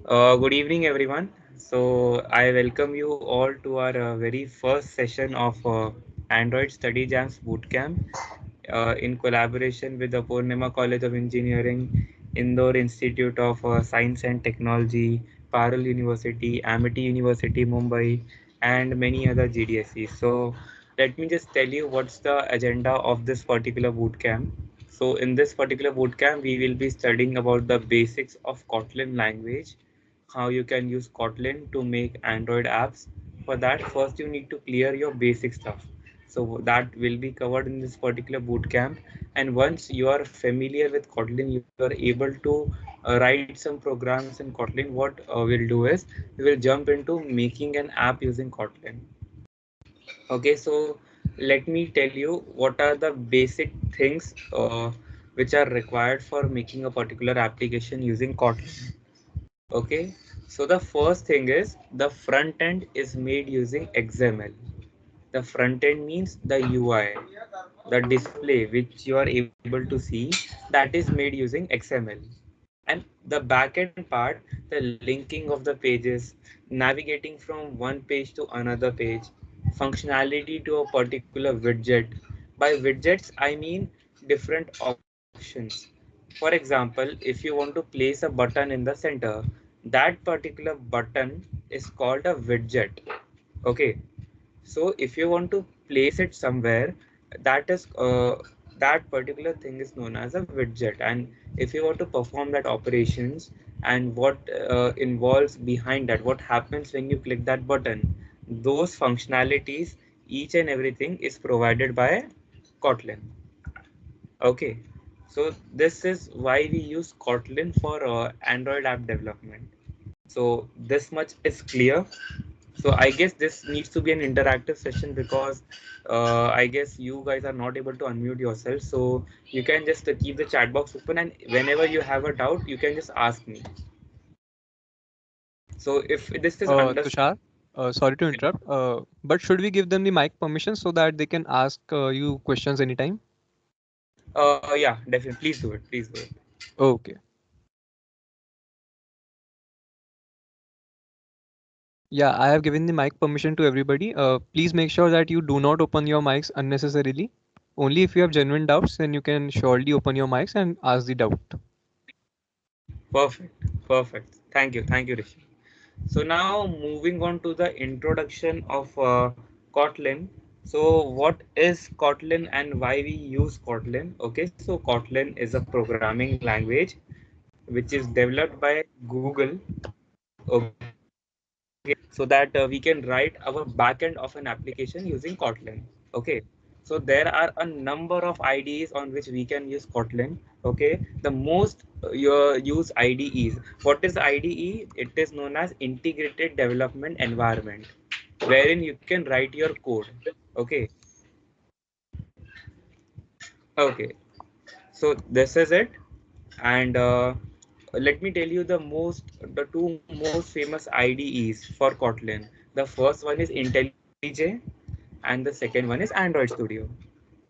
Good evening, everyone. So, I welcome you all to our very first session of Android Study Jams Bootcamp in collaboration with the Purnima College of Engineering, Indore Institute of Science and Technology, Parul University, Amity University, Mumbai, and many other GDSEs. So, let me just tell you what's the agenda of this particular bootcamp. So, in this particular bootcamp, we will be studying about the basics of Kotlin language, how you can use Kotlin to make Android apps. For that, first you need to clear your basic stuff. So that will be covered in this particular bootcamp. And once you are familiar with Kotlin, you are able to write some programs in Kotlin. What we'll do is we will jump into making an app using Kotlin. Okay, so let me tell you what are the basic things which are required for making a particular application using Kotlin. Okay, so the first thing is the front end is made using XML. The front end means the UI, the display which you are able to see, that is made using XML. And the backend part, the linking of the pages, navigating from one page to another page, functionality to a particular widget. By widgets, I mean different options. For example, if you want to place a button in the center, that particular button is called a widget. Okay, so if you want to place it somewhere, that is that particular thing is known as a widget. And if you want to perform that operations and what involves behind that, what happens when you click that button, those functionalities, each and everything is provided by Kotlin. Okay, so this is why we use Kotlin for Android app development. So this much is clear. So I guess this needs to be an interactive session because I guess you guys are not able to unmute yourself. So you can just keep the chat box open, and whenever you have a doubt, you can just ask me. So if this is understood, Tushar, sorry to interrupt, but should we give them the mic permission so that they can ask you questions anytime? yeah, definitely. Please do it. Please do it. Okay. Yeah, I have given the mic permission to everybody. Please make sure that you do not open your mics unnecessarily. Only if you have genuine doubts, then you can surely open your mics and ask the doubt. Perfect. Perfect. Thank you, Rishi. So now moving on to the introduction of Kotlin. So what is Kotlin and why we use Kotlin? Okay, so Kotlin is a programming language which is developed by Google. Okay, so that we can write our backend of an application using Kotlin. Okay, so there are a number of IDEs on which we can use Kotlin. Okay, the most use IDEs. What is IDE? It is known as Integrated Development Environment, wherein you can write your code. Okay, okay. So this is it, and let me tell you the two most famous IDEs for Kotlin. The first one is IntelliJ, and the second one is Android Studio.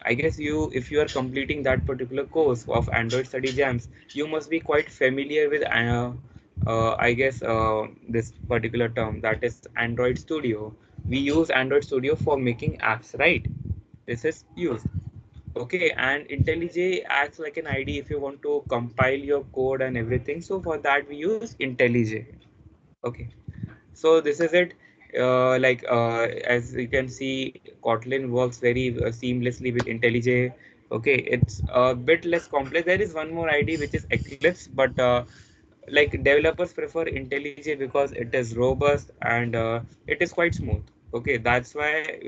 I guess if you are completing that particular course of Android Study Jams, you must be quite familiar with I guess this particular term, that is Android Studio. We use Android Studio for making apps, right? This is used. Okay, and IntelliJ acts like an ID if you want to compile your code and everything. So for that we use IntelliJ. Okay, so this is it. As you can see, Kotlin works very seamlessly with IntelliJ. Okay, it's a bit less complex. There is one more ID which is Eclipse, but like developers prefer IntelliJ because it is robust and it is quite smooth. Okay, that's why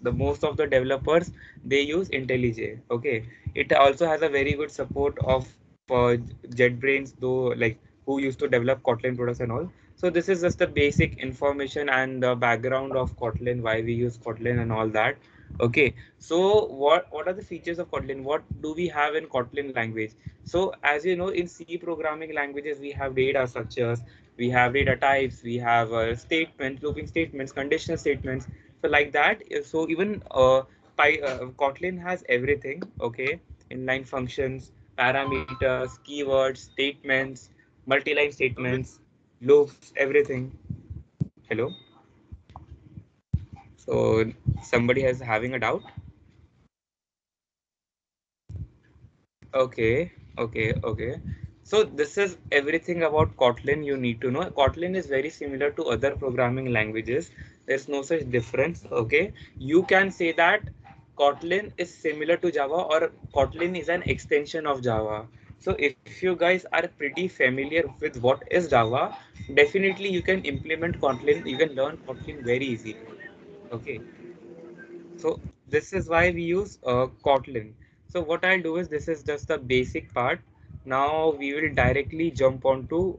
the most of the developers they use IntelliJ. Okay, it also has a very good support of JetBrains, though, like, who used to develop Kotlin products and all. So this is just the basic information and the background of Kotlin, why we use Kotlin and all that. Okay, so what are the features of Kotlin? What do we have in Kotlin language? So as you know, in C programming languages, we have data structures, we have data types, we have statements, looping statements, conditional statements. So like that. So even Kotlin has everything. Okay, inline functions, parameters, keywords, statements, multi-line statements. loops, everything. Hello. So somebody is having a doubt. Okay, okay. So this is everything about Kotlin you need to know. Kotlin is very similar to other programming languages. There's no such difference. Okay, you can say that Kotlin is similar to Java or Kotlin is an extension of Java. So if you guys are pretty familiar with what is Java, definitely you can implement Kotlin. You can learn Kotlin very easily. Okay. So this is why we use Kotlin. So what I'll do is this is just the basic part. Now we will directly jump onto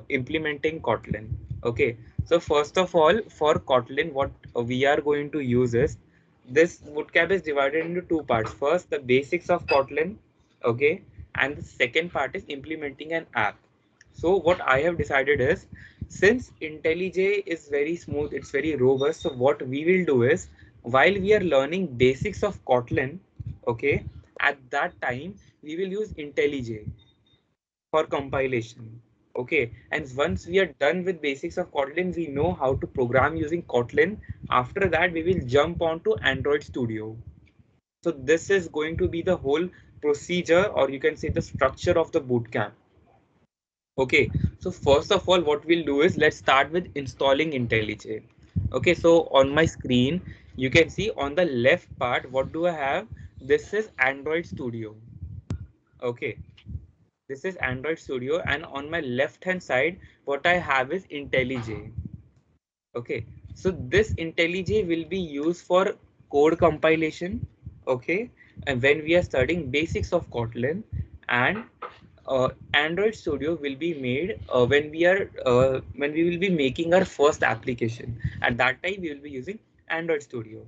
implementing Kotlin. Okay. So first of all, for Kotlin, what we are going to use is this bootcamp is divided into two parts. First, the basics of Kotlin. Okay. And the second part is implementing an app. So what I have decided is since IntelliJ is very smooth, it's very robust. So what we will do is while we are learning basics of Kotlin, okay, at that time we will use IntelliJ for compilation. Okay, and once we are done with basics of Kotlin, we know how to program using Kotlin. After that, we will jump on to Android Studio. So this is going to be the whole procedure, or you can say the structure of the bootcamp. Okay, so first of all, what we'll do is let's start with installing IntelliJ. Okay, so on my screen, you can see on the left part, what do I have? This is Android Studio. Okay, this is Android Studio, and on my left hand side, what I have is IntelliJ. Okay, so this IntelliJ will be used for code compilation. Okay, and when we are studying basics of Kotlin, and Android Studio will be made when we will be making our first application. At that time, we will be using Android Studio.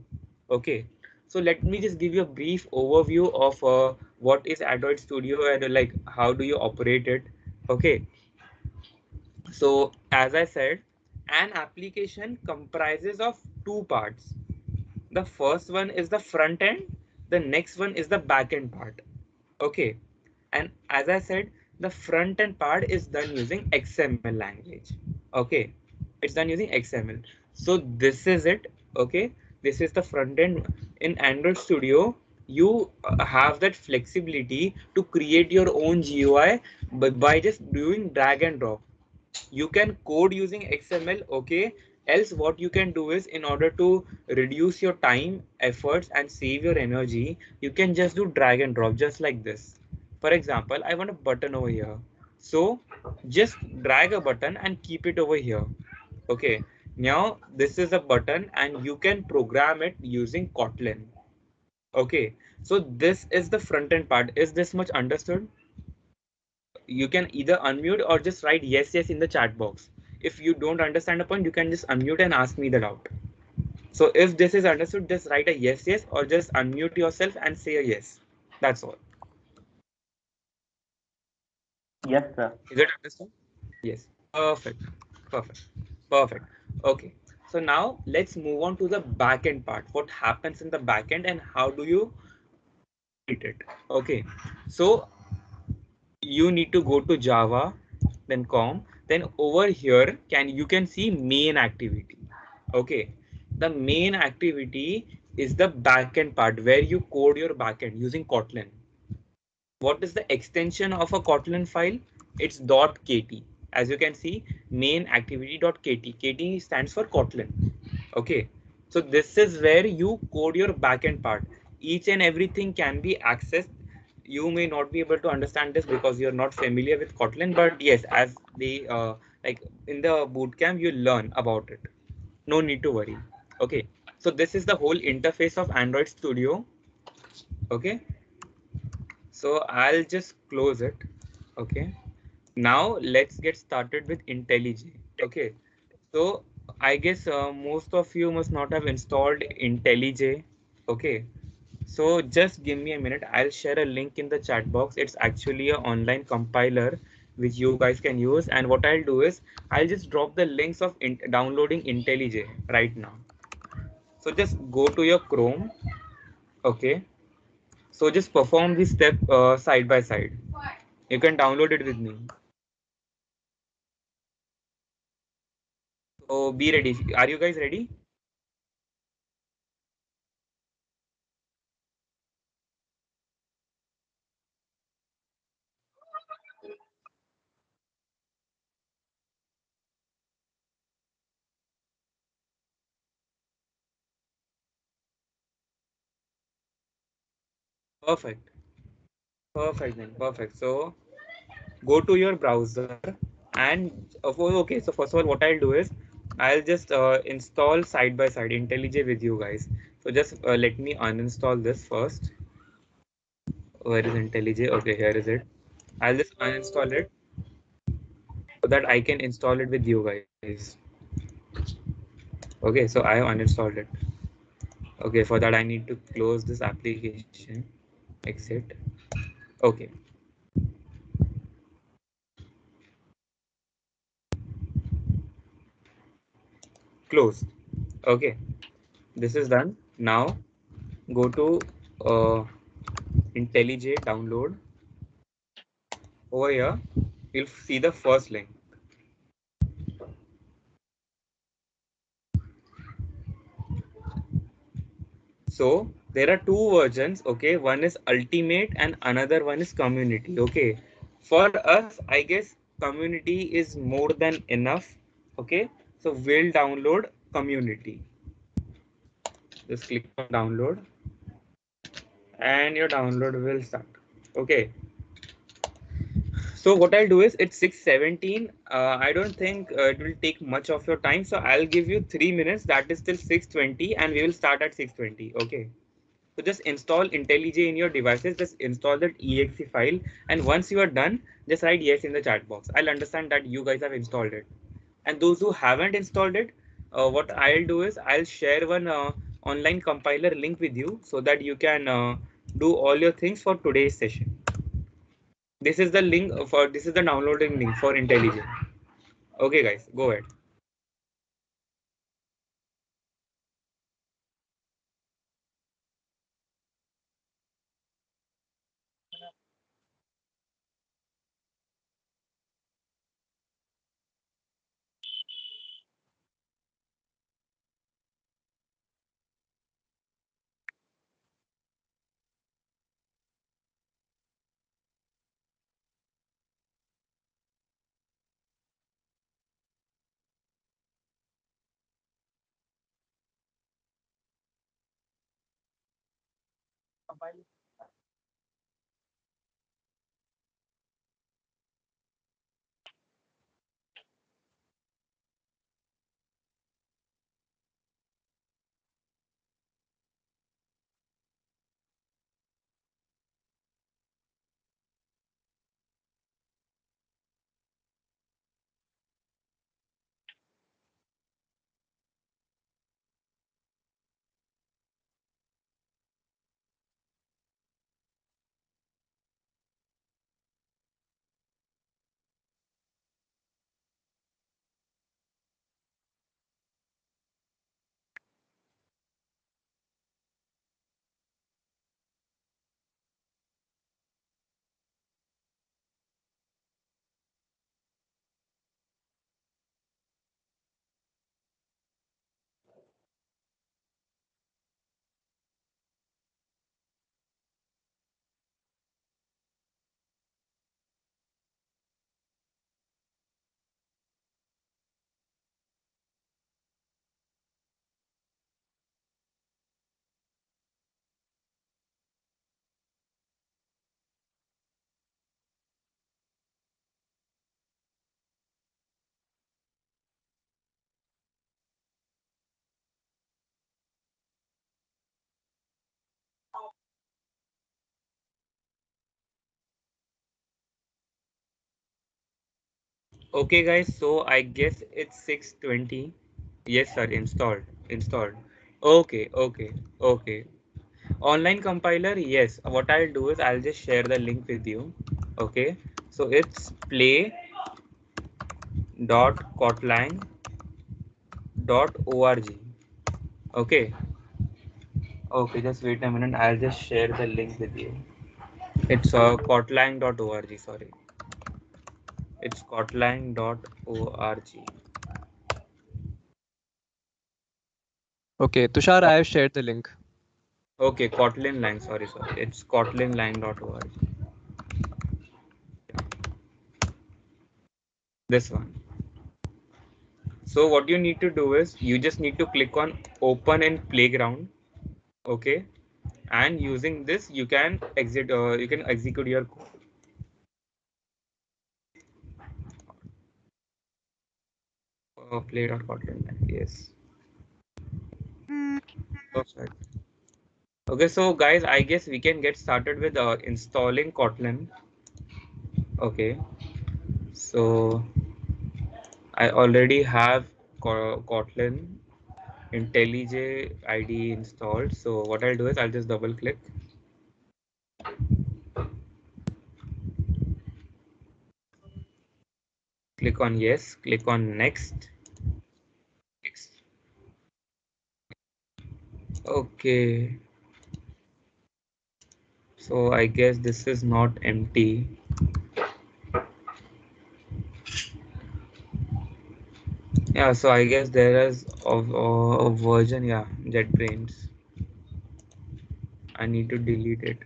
Okay, so let me just give you a brief overview of what is Android Studio and like how do you operate it. Okay, so as I said, an application comprises of two parts. The first one is the front end, the next one is the back end part. Okay, and as I said, the front end part is done using XML language. Okay, it's done using XML. So this is it. Okay, this is the front end. In Android Studio, you have that flexibility to create your own GUI, but by just doing drag and drop. You can code using XML. Okay, else what you can do is in order to reduce your time, efforts, and save your energy, you can just do drag and drop just like this. For example, I want a button over here, so just drag a button and keep it over here. Okay, now this is a button and you can program it using Kotlin. Okay, so this is the front end part. Is this much understood? You can either unmute or just write yes in the chat box. If you don't understand a point, you can just unmute and ask me the doubt. So if this is understood, just write a yes or just unmute yourself and say a yes. That's all. Yes, sir. Is it understood? Yes. Perfect. Perfect. Perfect. Okay. So now let's move on to the backend part. What happens in the backend and how do you treat it? Okay. So you need to go to Java, then com, then over here you can see main activity. Okay, the main activity is the backend part where you code your backend using Kotlin. What is the extension of a Kotlin file? It's .kt. As you can see, main activity.kt. KT stands for Kotlin. Okay, so this is where you code your backend part. Each and everything can be accessed. You may not be able to understand this because you're not familiar with Kotlin, but yes, as the like in the bootcamp, you learn about it. No need to worry. Okay, so this is the whole interface of Android Studio. Okay, so I'll just close it. Okay, now let's get started with IntelliJ. Okay, so I guess most of you must not have installed IntelliJ. Okay, so just give me a minute. I'll share a link in the chat box. It's actually an online compiler which you guys can use. And what I'll do is I'll just drop the links of downloading IntelliJ right now. So just go to your Chrome. Okay, so just perform this step side by side. You can download it with me. So be ready. Are you guys ready? Perfect. Perfect then. Perfect. So go to your browser and okay. So first of all, what I'll do is I'll just install side by side IntelliJ with you guys. So just let me uninstall this first. Where is IntelliJ? Okay, here is it. I'll just uninstall it so that I can install it with you guys. Okay, so I have uninstalled it. Okay, for that I need to close this application. Exit. Okay, closed. Okay, this is done. Now go to uh, IntelliJ download. Over here, you'll see the first link. So there are two versions. Okay, one is Ultimate and another one is Community. Okay, for us, I guess Community is more than enough. Okay, so we'll download Community. Just click on download and your download will start. Okay, so what I'll do is it's 6:17. I don't think it will take much of your time, so I'll give you 3 minutes. That is till 6:20, and we will start at 6:20. Okay. So just install IntelliJ in your devices. Just install that exe file, and once you are done, just write yes in the chat box. I'll understand that you guys have installed it. And those who haven't installed it, what I'll do is I'll share one online compiler link with you so that you can do all your things for today's session. This is the link for this is the downloading link for IntelliJ. Okay, guys, go ahead. Okay, guys, so I guess it's 6:20. Yes, sir, installed. Installed. Okay, okay, okay. Online compiler, yes. What I'll do is I'll just share the link with you. Okay. So it's play.kotlin.org. Okay. Okay, just wait a minute. I'll just share the link with you. It's kotlin.org. Sorry. It's kotlin.org. Okay, Tushar, I have shared the link. Okay, Kotlin Lang. Sorry. It's kotlinlang.org. This one. So what you need to do is you just need to click on open in playground. Okay, and using this you can execute your code. Play.kotlin. Yes. Perfect. Okay, so guys, I guess we can get started with installing Kotlin. Okay, so I already have Kotlin IntelliJ IDE installed. So what I'll do is I'll just double click on yes, click on next. Next. Okay, so I guess this is not empty. Yeah, so I guess there is a version, yeah, JetBrains. I need to delete it.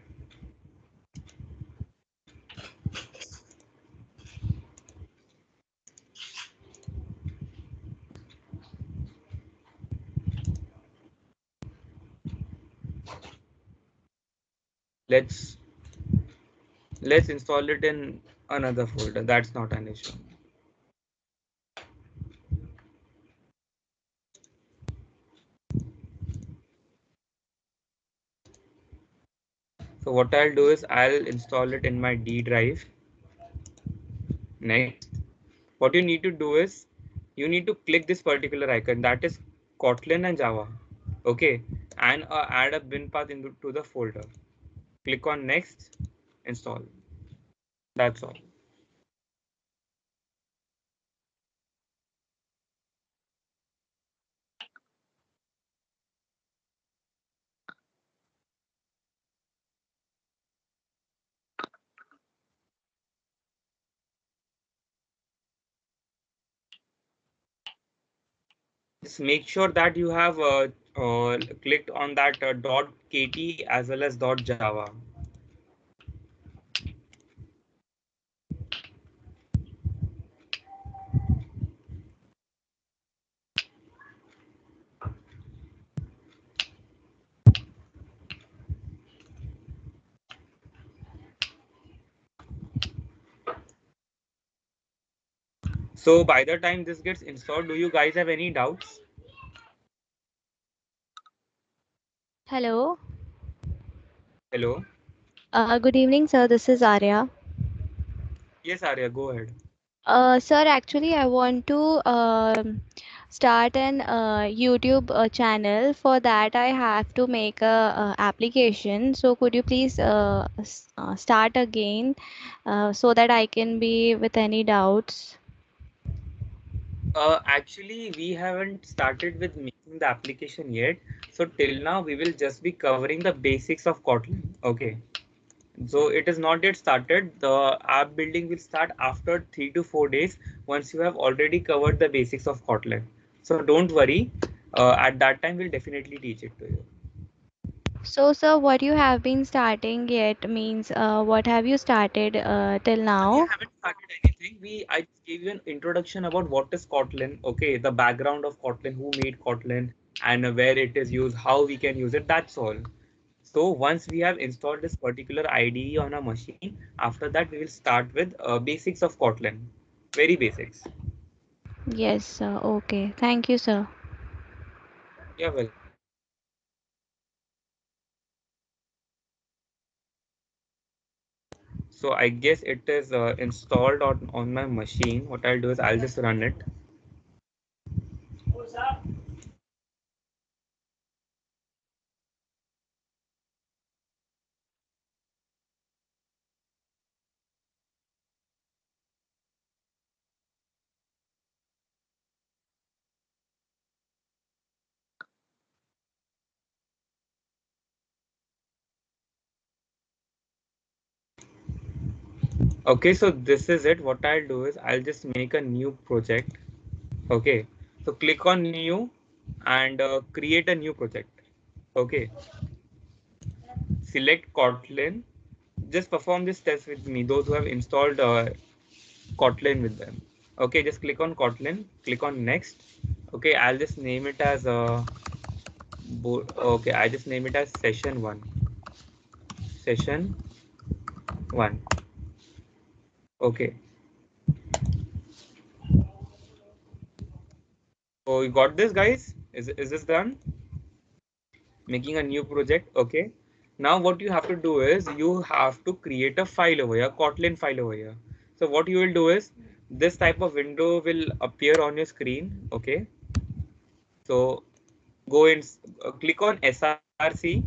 Let's let's install it in another folder. That's not an issue. So what I'll do is I'll install it in my D drive. Next, what you need to do is you need to click this particular icon, that is Kotlin and Java. Okay, and add a bin path into the folder. Click on next, install. That's all. Just make sure that you have clicked on that .kt as well as .java. So by the time this gets installed, do you guys have any doubts? Hello. Hello? Good evening, sir. This is Arya. Yes, Arya, go ahead. Sir, actually, I want to start an YouTube channel. For that, I have to make a application. So, could you please start again so that I can be with any doubts? Actually, we haven't started with making the application yet. So till now, we will just be covering the basics of Kotlin. Okay. So it is not yet started. The app building will start after 3 to 4 days once you have already covered the basics of Kotlin. So don't worry. At that time, we'll definitely teach it to you. So, sir, what you have been starting yet means what have you started till We now? haven't started anything. I just gave you an introduction about what is Kotlin, okay, the background of Kotlin, who made Kotlin, and where it is used, how we can use it. That's all. So once we have installed this particular IDE on a machine, after that we will start with basics of Kotlin, very basics. Yes, sir. Okay. Thank you, sir. Yeah, well. So I guess it is installed on my machine. What I'll do is I'll just run it. Okay, so this is it. What I'll do is I'll just make a new project. Okay, so click on new. and create a new project. Okay. Select Kotlin. Just perform this test with me. Those who have installed Kotlin with them. Okay, just click on Kotlin, click on next. Okay, I'll just name it as okay, I just name it as session 1. Session 1. Okay. So you got this, guys? Is this done? Making a new project. Okay. Now what you have to do is you have to create a file over here, Kotlin file over here. So what you will do is this type of window will appear on your screen. Okay. So go in, click on SRC,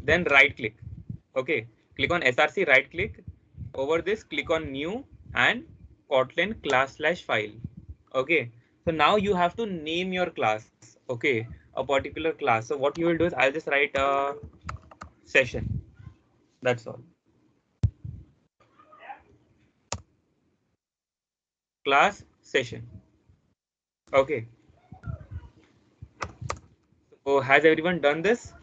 then right click. Okay, click on SRC, right click. Over this, click on new and Kotlin class/file. Okay, so now you have to name your class. Okay, a particular class. So what you will do is I'll just write a session. That's all. Class session. Okay. So has everyone done this?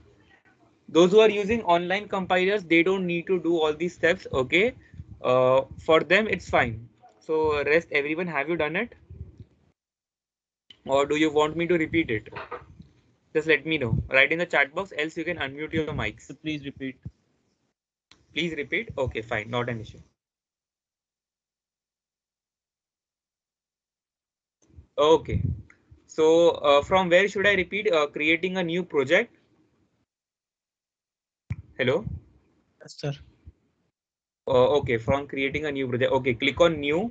Those who are using online compilers, they don't need to do all these steps. Okay, for them it's fine. So rest everyone, have you done it, or do you want me to repeat it? Just let me know, write in the chat box, else you can unmute your mics. So please repeat. Please repeat. Okay, fine, not an issue. Okay, so from where should I repeat? Creating a new project. Hello. Yes, sir. Okay, from creating a new project. Okay, click on new.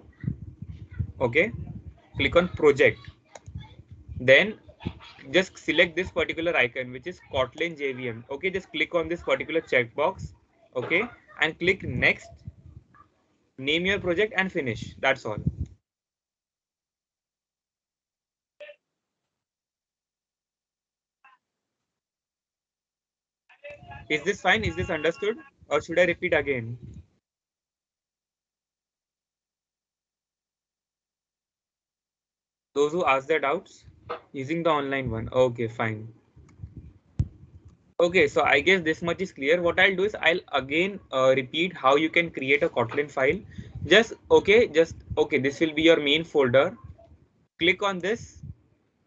Okay, click on project. Then just select this particular icon, which is Kotlin JVM. Okay, just click on this particular checkbox. Okay, and click next. Name your project and finish. That's all. Is this fine? Is this understood? Or should I repeat again? Those who ask their doubts using the online one. Okay, fine. Okay, so I guess this much is clear. What I'll do is I'll again repeat how you can create a Kotlin file. Just okay. This will be your main folder. Click on this.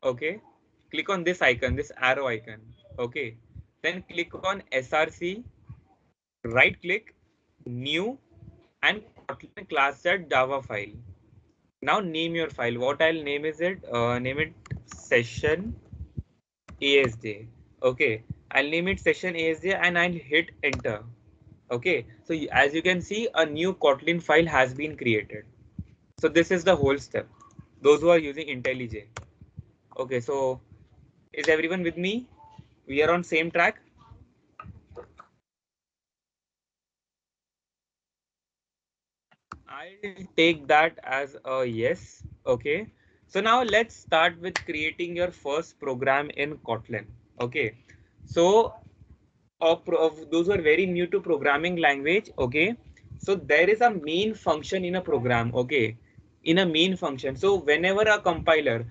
Okay, click on this icon, this arrow icon. Okay, then click on SRC. Right click, new, and Kotlin class.java file. Now name your file. What I'll name is it? Name it session ASJ. Okay, I'll name it session ASJ and I'll hit enter. Okay, so as you can see, a new Kotlin file has been created. So this is the whole step. Those who are using IntelliJ. Okay, so is everyone with me? We are on same track. I'll take that as a yes. Okay. So now let's start with creating your first program in Kotlin. Okay. So of those who are very new to programming language. Okay. So there is a main function in a program. Okay. In a main function. So whenever a compiler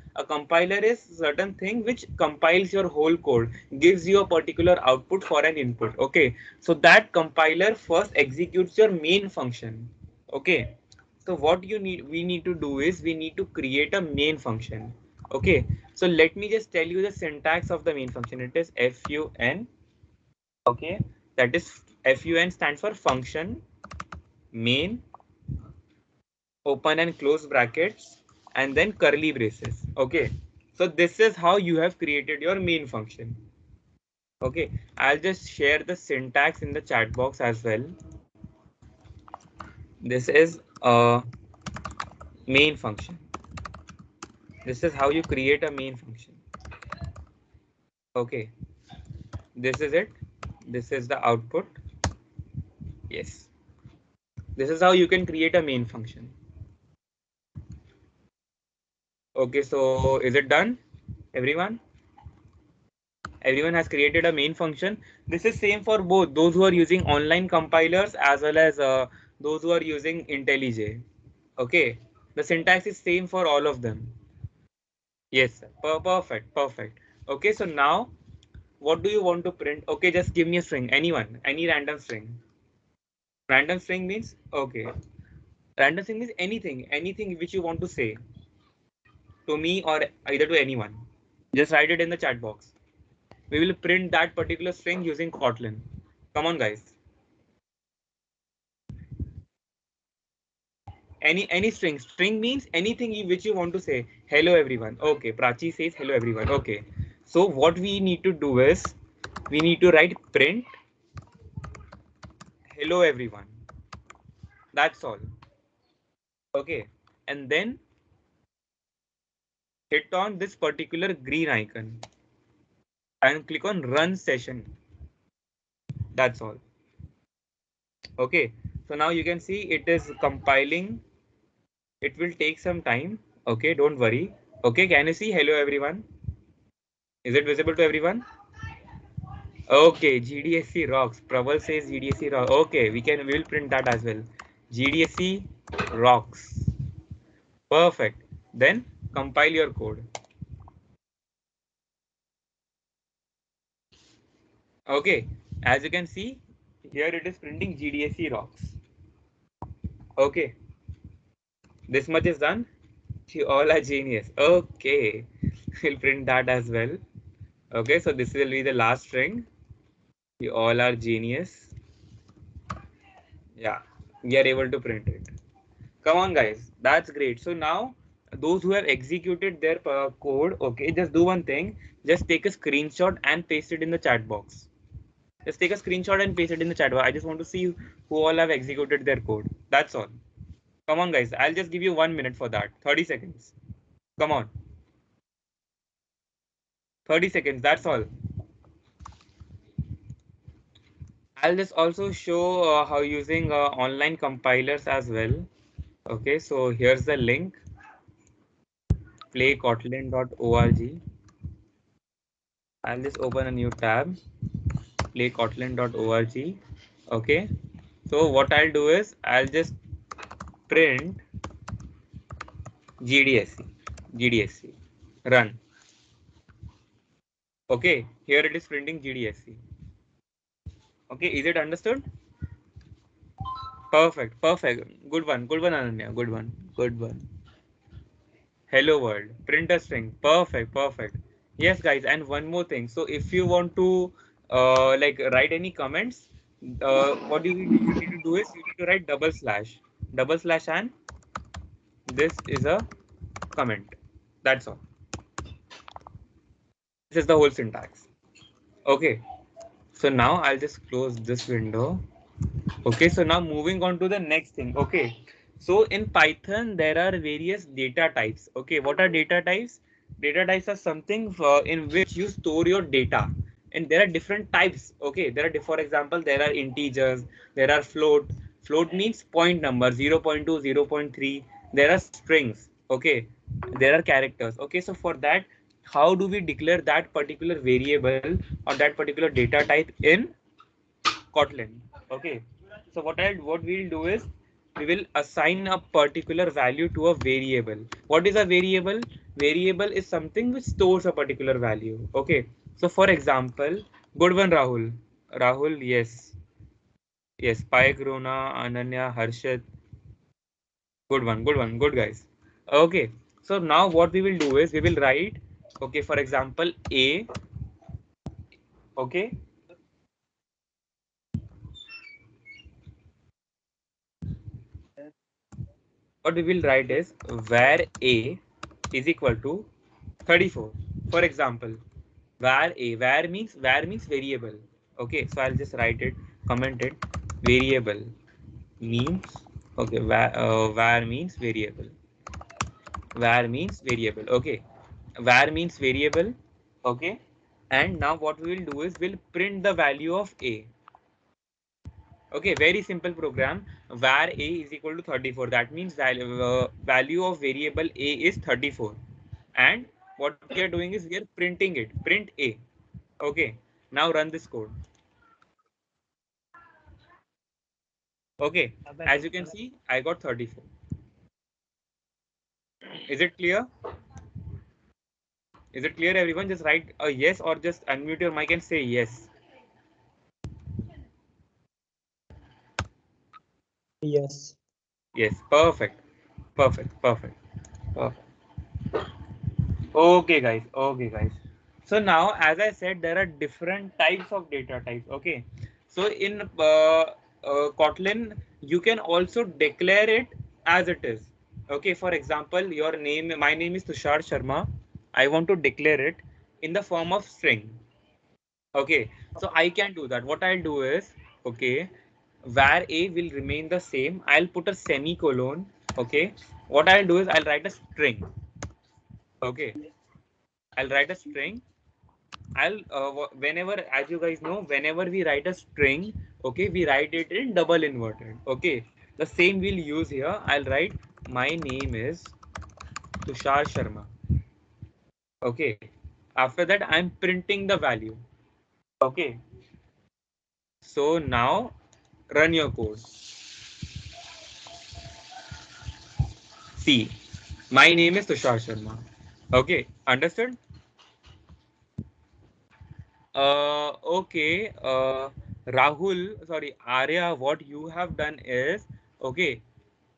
is certain thing which compiles your whole code, gives you a particular output for an input. Okay. So that compiler first executes your main function. Okay, so what we need to do is we need to create a main function. Okay, so let me just tell you the syntax of the main function. It is fun. Okay, that is fun stands for function main, open and close brackets, and then curly braces. Okay, so this is how you have created your main function. Okay, I'll just share the syntax in the chat box as well. This is a main function. This is how you create a main function. Okay, this is it. This is the output. Yes, this is how you can create a main function. Okay, so is it done, everyone? Everyone has created a main function. This is same for both those who are using online compilers as well as those who are using IntelliJ. Okay, the syntax is same for all of them. Yes, sir. Perfect, perfect. Okay, so now what do you want to print? Okay, just give me a string, anyone, any random string. Random string means, okay, random string means anything which you want to say to me or either to anyone. Just write it in the chat box. We will print that particular string using Kotlin. Come on, guys. Any string. String means anything which you want to say. Hello everyone. Okay, Prachi says hello everyone. Okay. So what we need to do is we need to write print hello everyone. That's all. Okay. And then hit on this particular green icon and click on run session. That's all. Okay. So now you can see it is compiling. It will take some time. Okay, don't worry. Okay, can you see hello everyone? Is it visible to everyone? Okay, GDSC rocks. Praval says GDSC rocks. Okay, we will print that as well. GDSC rocks. Perfect. Then compile your code. Okay, as you can see, here it is printing GDSC rocks. Okay, this much is done. You all are genius. Okay, we'll print that as well. Okay, so this will be the last string. You all are genius. Yeah, we are able to print it. Come on, guys. That's great. So now those who have executed their code, okay, just do one thing. Just take a screenshot and paste it in the chat box. Just take a screenshot and paste it in the chat box. I just want to see who all have executed their code. That's all. Come on, guys. I'll just give you 1 minute for that. 30 seconds. Come on. 30 seconds. That's all. I'll just also show how using online compilers as well. Okay, so here's the link, playkotlin.org. I'll just open a new tab, playkotlin.org. Okay, so what I'll do is I'll just print GDSC, run. Okay, here it is printing GDSC. Okay, is it understood? Perfect. Good one, Ananya. Good one. Hello world, print a string. Perfect. Yes, guys, and one more thing. So if you want to like write any comments, what you need to do is you need to write double slash, and this is a comment. That's all. This is the whole syntax. Okay. So now I'll just close this window. Okay, so now moving on to the next thing. Okay, so in Python there are various data types. Okay, what are data types? Data types are something in which you store your data, and there are different types. Okay, for example, there are integers, there are float. Float means point number 0.2, 0.3. There are strings. Okay, there are characters. Okay, so for that, how do we declare that particular variable or that particular data type in Kotlin? Okay, so what we'll do is we will assign a particular value to a variable. What is a variable? Variable is something which stores a particular value. Okay, so for example, good one, Rahul. Rahul, yes. Payek, Rona, Ananya, Harshad. Good guys. Okay, so now what we will do is we will write. Okay, for example, A. Okay, what we will write is where A is equal to 34. For example, where means variable. Okay, so I'll just write it, comment it, variable means, okay, where means variable. Where means variable. Okay, where means variable. Okay, and now what we will do is we'll print the value of A. Okay, very simple program. Var a is equal to 34. That means value of variable a is 34. And what we are doing is we are printing it. Print a. Okay, now run this code. Okay, as you can see, I got 34. Is it clear? Is it clear, everyone? Just write a yes or just unmute your mic and say yes. Yes. Yes, perfect. Perfect. Perfect. Perfect. Okay, guys. Okay, guys. So now, as I said, there are different types of data types. Okay. So in Kotlin, you can also declare it as it is. Okay. For example, your name, my name is Tushar Sharma. I want to declare it in the form of string. Okay. So I can do that. What I'll do is, okay, var a will remain the same. I'll put a semicolon. Okay. What I'll do is I'll write a string. Okay. I'll write a string. Whenever, as you guys know, whenever we write a string, okay, we write it in double inverted. Okay, the same we'll use here. I'll write my name is Tushar Sharma. Okay, after that I'm printing the value. Okay, so now run your code. See, my name is Tushar Sharma. Okay, understood? Okay, Rahul, sorry, Arya, what you have done is, okay,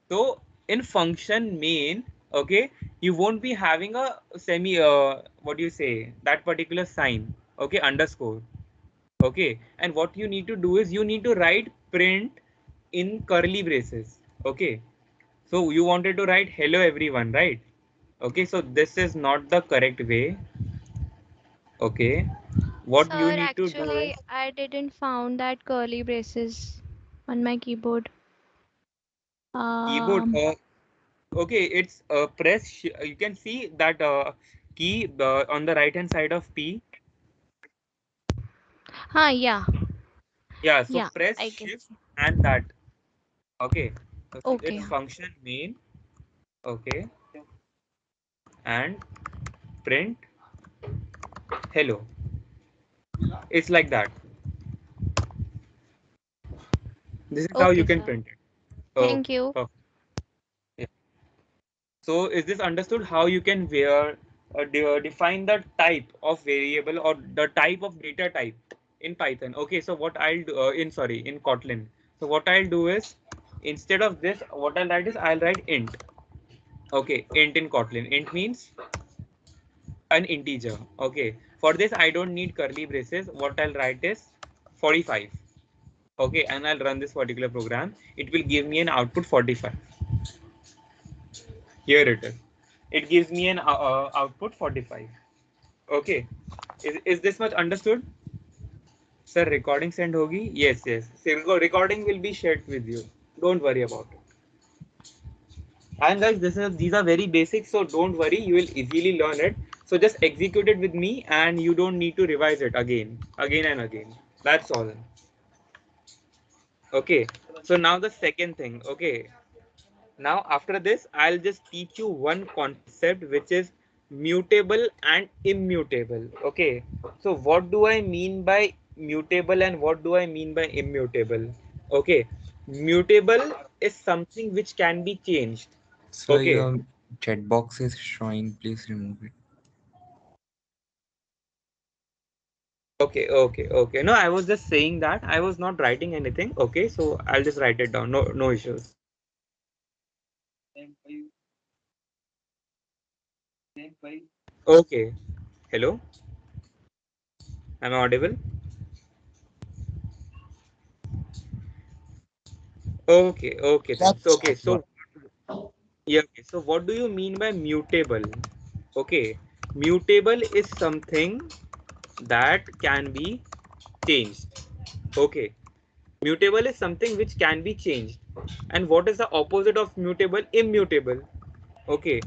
so in function main, okay, you won't be having a semi, what do you say, that particular sign, okay, underscore, okay, and what you need to do is you need to write print in curly braces, okay. So you wanted to write hello everyone, right? Okay, so this is not the correct way, okay. What you Sir, need to do is actually, I didn't found that curly braces on my keyboard. keyboard. Um, Okay, it's press. You can see that key on the right hand side of P. yeah, Yeah, so yeah, press I can shift see. and that. Okay, so Okay. it's function main. Okay, and print hello. It's like that. This is how you Okay, can sir. print it. Thank Okay, you. perfect. Yeah. So is this understood how you can define the type of variable or the type of data type in Python? Okay, so what I'll do in Kotlin. So what I'll do is instead of this, what I'll write is I'll write int. Okay, int in Kotlin. Int means an integer. Okay, for this I don't need curly braces. What I'll write is 45. Okay, and I'll run this particular program. It will give me an output 45. Here it is. It gives me an output 45. Okay. Is this much understood? Sir, recording send hogi? Yes, yes. So recording will be shared with you. Don't worry about it. And guys, these are very basic, so don't worry. You will easily learn it. So just execute it with me, and you don't need to revise it again and again. That's all. Okay. So now the second thing. Okay. Now after this, I'll just teach you one concept which is mutable and immutable. Okay. So what do I mean by mutable and what do I mean by immutable? Okay. Mutable is something which can be changed. So Okay. your chat box is showing. Please remove it. Okay. No, I was just saying that I was not writing anything. Okay. So I'll just write it down. No issues. Okay. Hello. Am I audible? Okay then. So okay, so yeah, okay. So what do you mean by mutable? Okay, mutable is something that can be changed. Okay, mutable is something which can be changed. And what is the opposite of mutable? Immutable. Okay,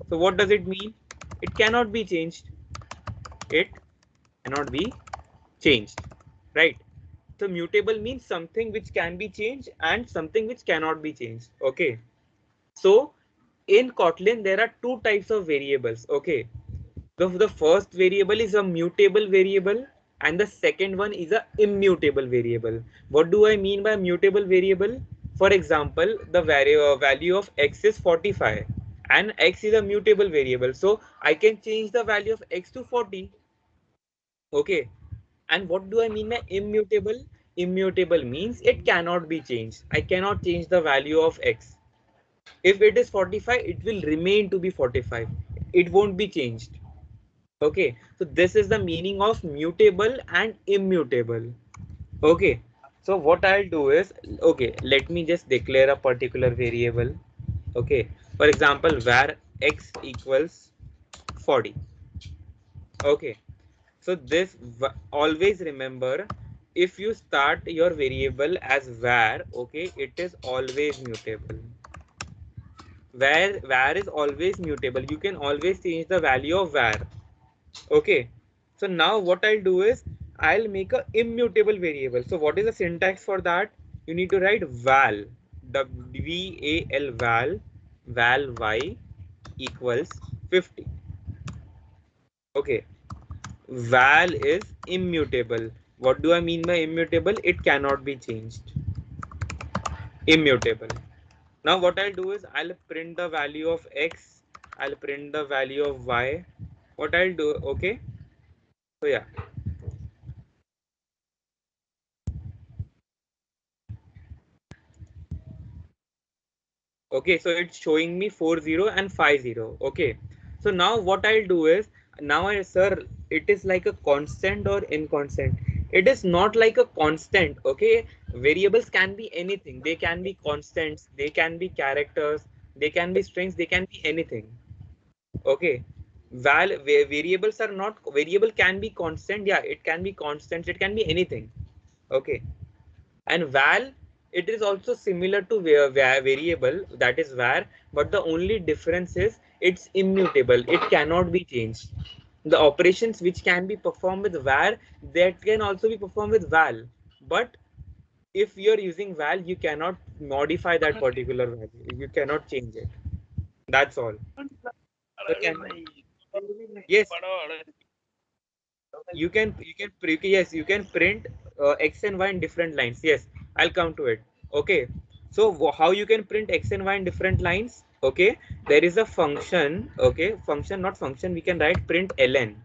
so what does it mean? It cannot be changed. It cannot be changed, right? So mutable means something which can be changed and something which cannot be changed. Okay. So in Kotlin, there are two types of variables. Okay. The first variable is a mutable variable and the second one is a immutable variable. What do I mean by mutable variable? For example, the value of x is 45 and x is a mutable variable, so I can change the value of x to 40. Okay, and what do I mean by immutable? Immutable means it cannot be changed. I cannot change the value of x. If it is 45, it will remain to be 45. It won't be changed. Okay, so this is the meaning of mutable and immutable. Okay, so what I'll do is, okay, let me just declare a particular variable. Okay, for example, var x equals 40. Okay, so this always remember, if you start your variable as var, okay, it is always mutable. Var is always mutable. You can always change the value of var. Okay, so now what I'll do is I'll make a immutable variable. So what is the syntax for that? You need to write val, val y equals 50. Okay, val is immutable. What do I mean by immutable? It cannot be changed. Immutable. Now what I'll do is I'll print the value of x, I'll print the value of y. What I'll do, okay, so yeah, okay, so it's showing me 40 and 50. Okay, so now what I'll do is, now I, sir, it is like a constant or inconstant? It is not like a constant. Okay, variables can be anything. They can be constants, they can be characters, they can be strings, they can be anything. Okay, variables are not, variable can be constant, yeah, it can be constant, it can be anything. Okay, and val, it is also similar to variable, that is var, but the only difference is it's immutable, it cannot be changed. The operations which can be performed with var, that can also be performed with val, but if you're using val, you cannot modify that particular value, you cannot change it. That's all. So yes, yes, you can print x and y in different lines. Yes, I'll come to it. Okay, so how you can print x and y in different lines? Okay, there is a function. Okay, function, not function, we can write print ln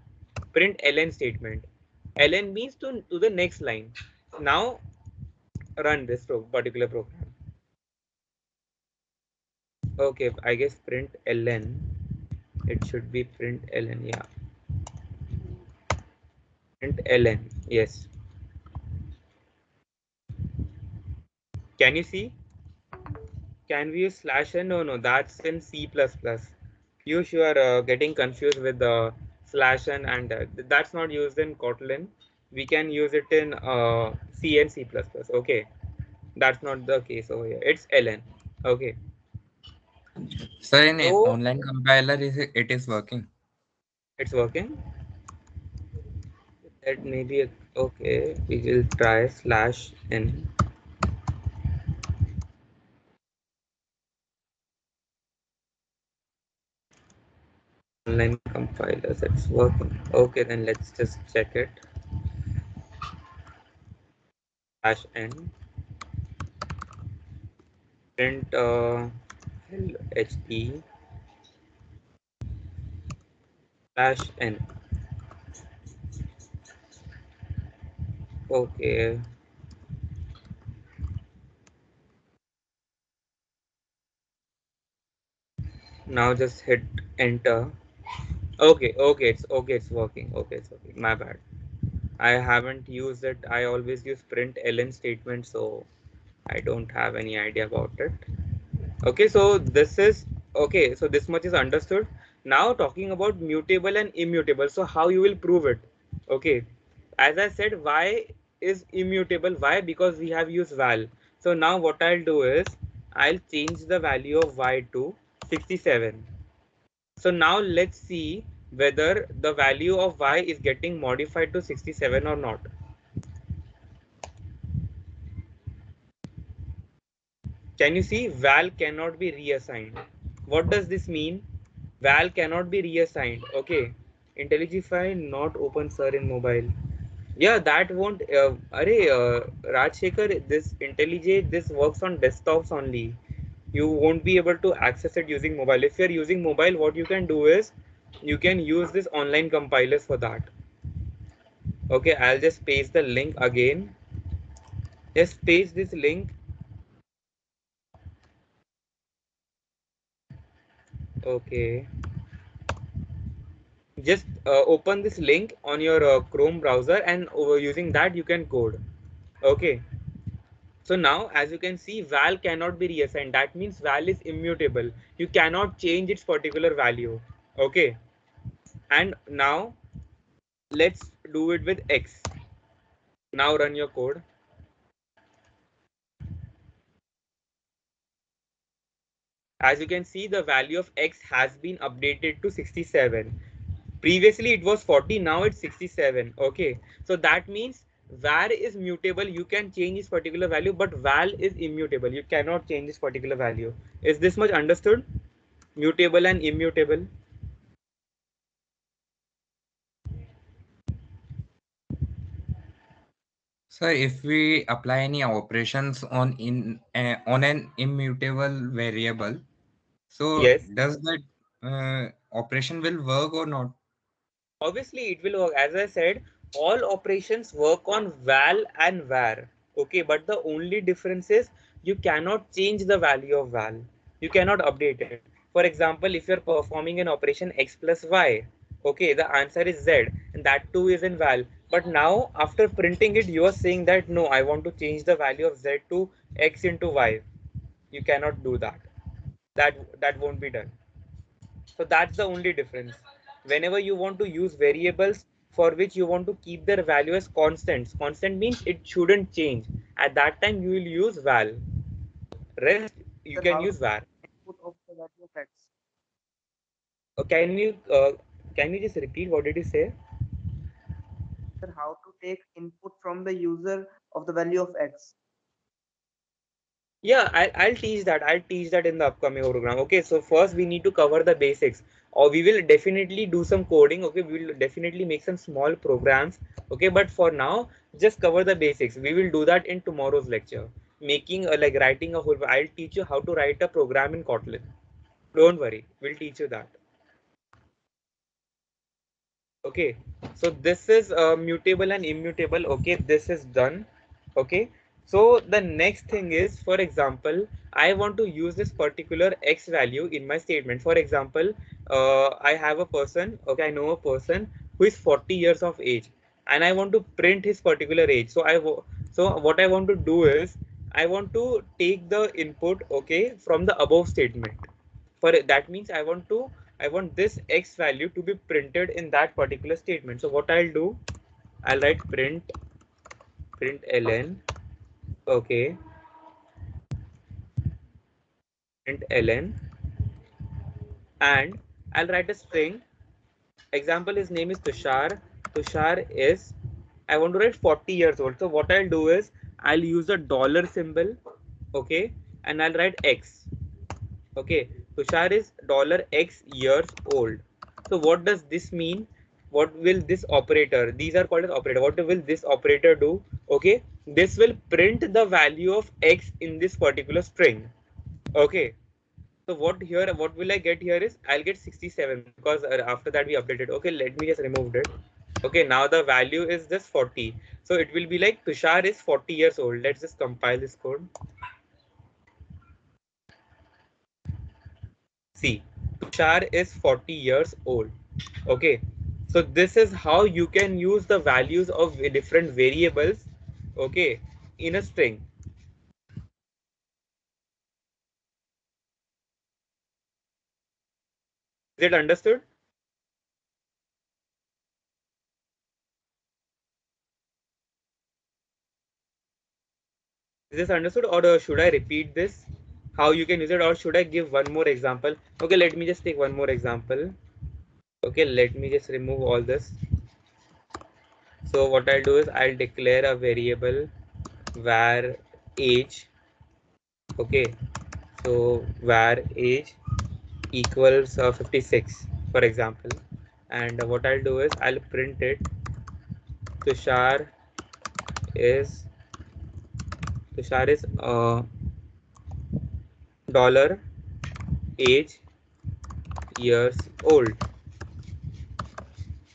statement. Ln means to the next line. Now run this particular program. Okay, I guess print ln, it should be print ln, yeah, print ln, yes. Can you see? Can we use slash n? No, no, that's in C++. You are getting confused with the slash n, and that's not used in Kotlin. We can use it in C and C++. Okay, that's not the case over here. It's ln. Okay, Sir, in an so online compiler, it is working. it's working. That may be okay. We will try slash n. Online compilers, it's working. Okay, then let's just check it. Slash n. Print hd slash n. Okay, now just hit enter. Okay, it's working. Okay, it's working. My bad. I haven't used it. I always use print ln statement, so I don't have any idea about it. Okay, so this is okay. So this much is understood. Now talking about mutable and immutable. So how you will prove it? Okay, as I said, y is immutable. Why? Because we have used val. So now what I'll do is I'll change the value of y to 67. So now let's see whether the value of y is getting modified to 67 or not. Can you see val cannot be reassigned? What does this mean? Val cannot be reassigned. Okay. IntelliGFI not open sir in mobile. Yeah, that won't. Rajshekhar, this IntelliJ, this works on desktops only. You won't be able to access it using mobile. If you're using mobile, what you can do is you can use this online compilers for that. Okay, I'll just paste the link again. Just paste this link. Okay, just open this link on your Chrome browser, and using that you can code. Okay, so now as you can see, val cannot be reassigned. That means val is immutable. You cannot change its particular value. Okay, and now let's do it with x. Now run your code. As you can see, the value of x has been updated to 67. Previously it was 40, now it's 67. Okay, so that means var is mutable. You can change this particular value, but val is immutable. You cannot change this particular value. Is this much understood? Mutable and immutable. Sir, if we apply any operations on an immutable variable, so Yes, does that operation will work or not? obviously it will work. As I said, all operations work on val and var. Okay, but the only difference is you cannot change the value of val. You cannot update it. For example, if you're performing an operation x plus y, okay, the answer is z, and that too is in val. But now after printing it, you are saying that no, I want to change the value of z to x into y. You cannot do that. That won't be done. So that's the only difference. Whenever you want to use variables for which you want to keep their value as constants, constant means it shouldn't change. At that time, you will use val. Rest, you Sir, can how use var. input of the value of x? Uh, Can you can you just repeat what did you say? Sir, how to take input from the user of the value of x? Yeah, I'll teach that. I'll teach that in the upcoming program. Okay, so first we need to cover the basics, or we will definitely do some coding. Okay, we will definitely make some small programs. Okay, but for now, just cover the basics. We will do that in tomorrow's lecture. Making like writing a whole. I'll teach you how to write a program in Kotlin. Don't worry, we'll teach you that. Okay, so this is mutable and immutable. Okay, this is done. Okay, so the next thing is, for example, I want to use this particular x value in my statement. For example, I have a person, okay, I know a person who is 40 years of age, and I want to print his particular age. So what I want to do is I want to take the input, okay, from the above statement. For that means I want this x value to be printed in that particular statement. So what I'll do, I'll write print ln, okay, print ln, and I'll write a string. Example, his name is Tushar. Tushar is, I want to write 40 years old. So what I'll do is I'll use a dollar symbol, okay, and I'll write x. Okay, Tushar is $x years old. So what does this mean? What will this operator, these are called as operator, what will this operator do? Okay, this will print the value of x in this particular string. Okay, so what will I get here is I'll get 67 because after that we updated. Okay, let me just remove it. Okay, now the value is just 40. So it will be like Tushar is 40 years old. Let's just compile this code. See, Tushar is 40 years old. Okay, so this is how you can use the values of different variables, okay, in a string. Is it understood? Is this understood, or should I repeat this? How you can use it, or should I give one more example? Okay, let me just take one more example. Okay, let me just remove all this. So what I'll do is I'll declare a variable var age. Okay, so var age equals 56, for example, and what I'll do is I'll print it. Tushar is Tushar is dollar age years old.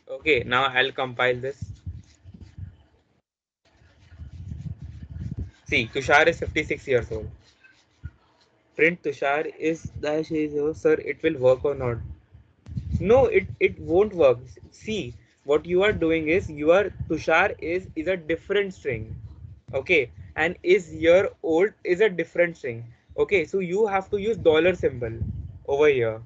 Okay, now I'll compile this. See, Tushar is 56 years old. Print Tushar is dash is sir, it will work or not? No, it won't work. See, what you are doing is your Tushar is a different string. Okay, and is year old is a different string. Okay, so you have to use dollar symbol over here.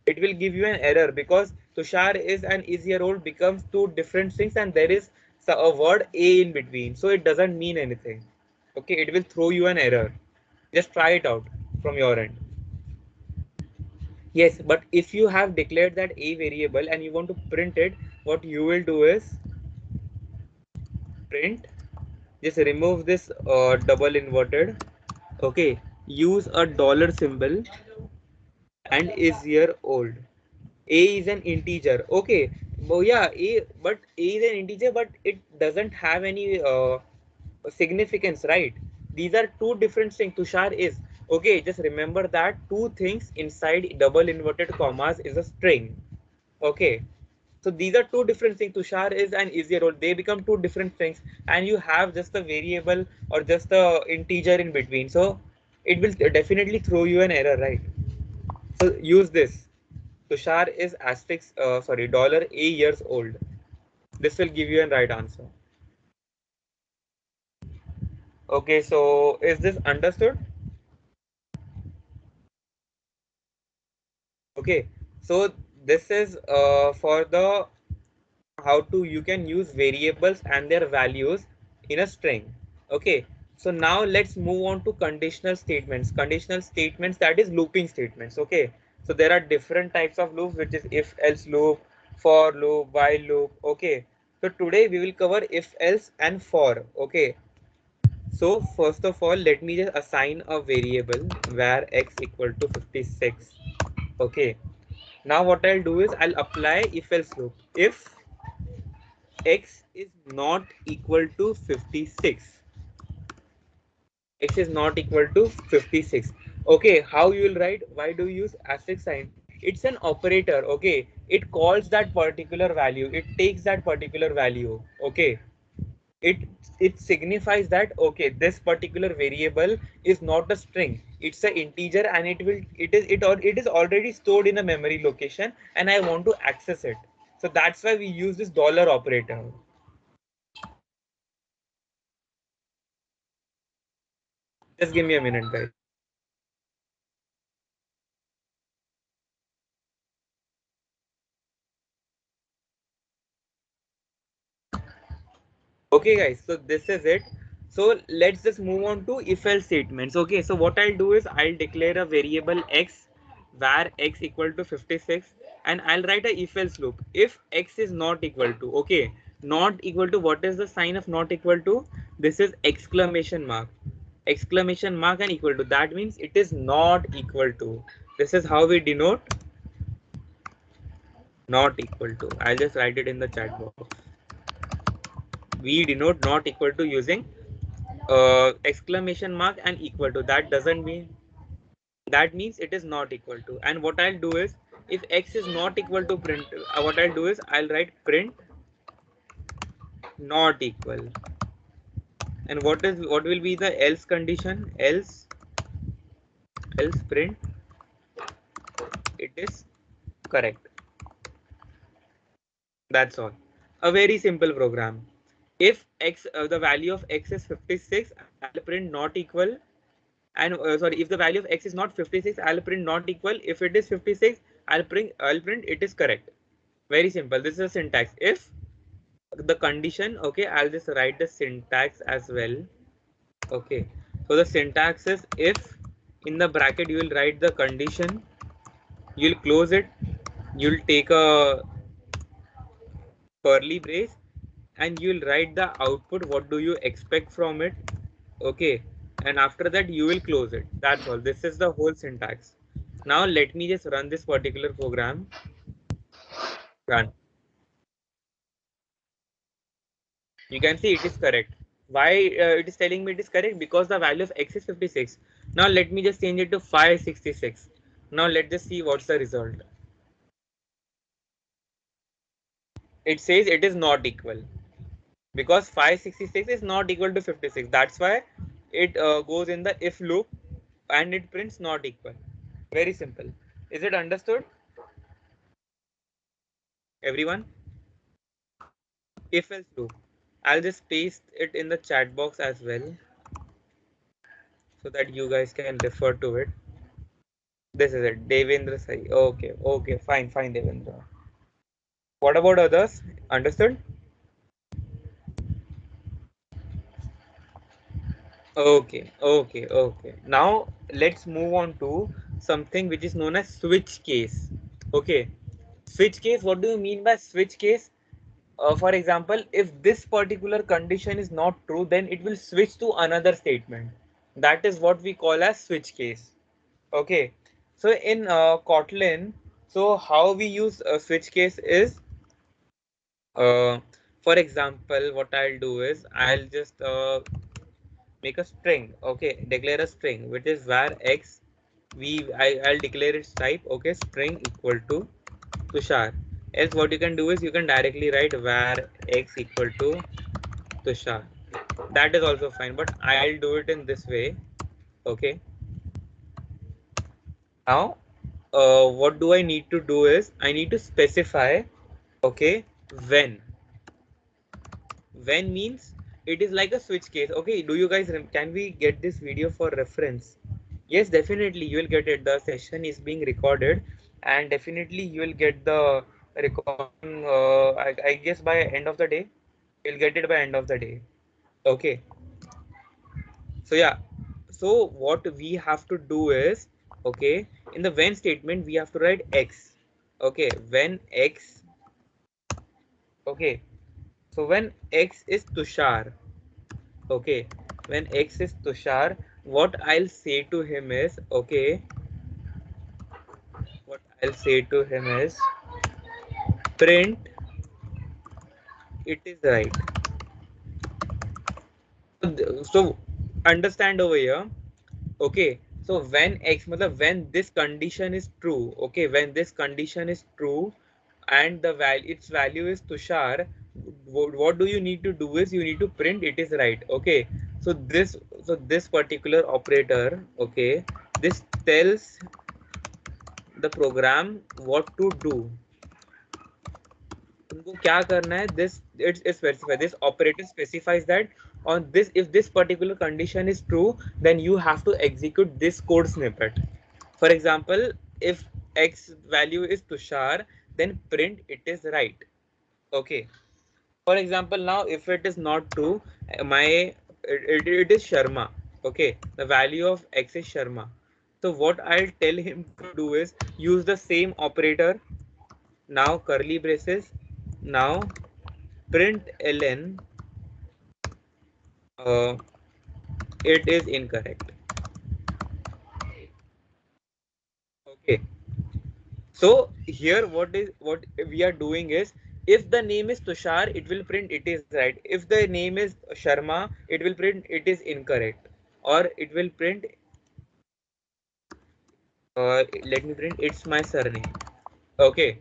It will give you an error because Tushar is and is year old becomes two different things and there is a word a in between, so it doesn't mean anything. Okay, it will throw you an error. Just try it out from your end. Yes, but if you have declared that a variable and you want to print it, what you will do is print, just remove this double inverted. Okay, use a dollar symbol and is year old. A is an integer. Okay, oh yeah, a is an integer, but it doesn't have any significance, right? These are two different things. Tushar is okay, just remember that two things inside double inverted commas is a string. Okay, so these are two different things. Tushar is and is year old, they become two different things, and you have just a variable or just a integer in between, so it will definitely throw you an error, right? So use this. Tushar is asterisk, sorry, dollar a years old. This will give you a right answer. Okay, so is this understood? Okay, so this is for the how to you can use variables and their values in a string. Okay, so now let's move on to conditional statements. Conditional statements, that is looping statements. Okay, so there are different types of loops, which is if else loop, for loop, while loop. Okay, so today we will cover if else and for. Okay, so first of all, let me just assign a variable where x equal to 56. Okay, now what I'll do is I'll apply if else loop. If x is not equal to 56, x is not equal to 56. Okay, how you will write? Why do you use asterisk sign? It's an operator. Okay, it calls that particular value, it takes that particular value. Okay, it it signifies that okay, this particular variable is not a string, it's an integer, and it is already stored in a memory location and I want to access it. So that's why we use this dollar operator. Just give me a minute, guys. Okay, guys, so this is it. So let's just move on to if else statements. Okay, so what I'll do is I'll declare a variable x where x equal to 56, and I'll write a if else loop. If x is not equal to, okay, not equal to, what is the sign of not equal to? This is exclamation mark. Exclamation mark and equal to, that means it is not equal to. This is how we denote not equal to. I'll just write it in the chat box. We denote not equal to using exclamation mark and equal to. That doesn't mean, that means it is not equal to. And what I'll do is if x is not equal to print, what I'll do is I'll write print not equal. And what will be the else condition? Else print it is correct. That's all. A very simple program. If x the value of x is 56, I'll print not equal. And sorry, if the value of x is not 56, I'll print not equal. If it is 56, I'll print it is correct. Very simple. This is a syntax. If the condition, okay, I'll just write the syntax as well. Okay, so the syntax is if in the bracket you will write the condition, you'll close it, you'll take a curly brace, and you'll write the output, what do you expect from it. Okay, and after that you will close it. That's all. This is the whole syntax. Now let me just run this particular program. Run. You can see it is correct. Why it is telling me it is correct? Because the value of x is 56. Now let me just change it to 566. Now let's just see what's the result. It says it is not equal, because 566 is not equal to 56. That's why it goes in the if loop and it prints not equal. Very simple. Is it understood, everyone? If else loop. I'll just paste it in the chat box as well so that you guys can refer to it. This is it, Devendra Sai. Okay, okay, fine, fine, Devendra. What about others? Understood? Okay, okay, okay. Now let's move on to something which is known as switch case. Okay, switch case. What do you mean by switch case? For example, if this particular condition is not true, then it will switch to another statement. That is what we call as switch case. Okay, so in Kotlin, so how we use a switch case is, uh, for example, what I'll do is I'll just make a string. Okay, declare a string which is var x. I'll declare its type. Okay, string equal to Tushar. Else what you can do is you can directly write var x equal to Tushar. That is also fine, but I'll do it in this way. Okay. Now, what do I need to do is I need to specify, okay, when. When means it is like a switch case. Okay, do you guys can we get this video for reference? Yes, definitely you will get it. The session is being recorded, and definitely you will get the recording. I guess by end of the day, you'll get it by end of the day. Okay. So yeah. So what we have to do is, okay, in the when statement we have to write x. Okay, when x. Okay. So when x is Tushar. Okay, when x is Tushar, what I'll say to him is, okay, what I'll say to him is print it is right. So understand over here. Okay, so when x, when this condition is true, okay, when this condition is true and the value, its value is Tushar, what do you need to do is you need to print it is right. Okay, so this particular operator, okay, this tells the program what to do. तुमको क्या करना है? This it specifies, this operator specifies that on this, if this particular condition is true, then you have to execute this code snippet. For example, if x value is Tushar, then print it is right. Okay, for example, now if it is not true, it is Sharma. Okay, the value of x is Sharma. So what I'll tell him to do is use the same operator. Now curly braces. Now print ln, uh, it is incorrect. Okay, so here what we are doing is, if the name is Tushar, it will print it is right. If the name is Sharma, it will print it is incorrect, or it will print, let me print it's my surname. Okay,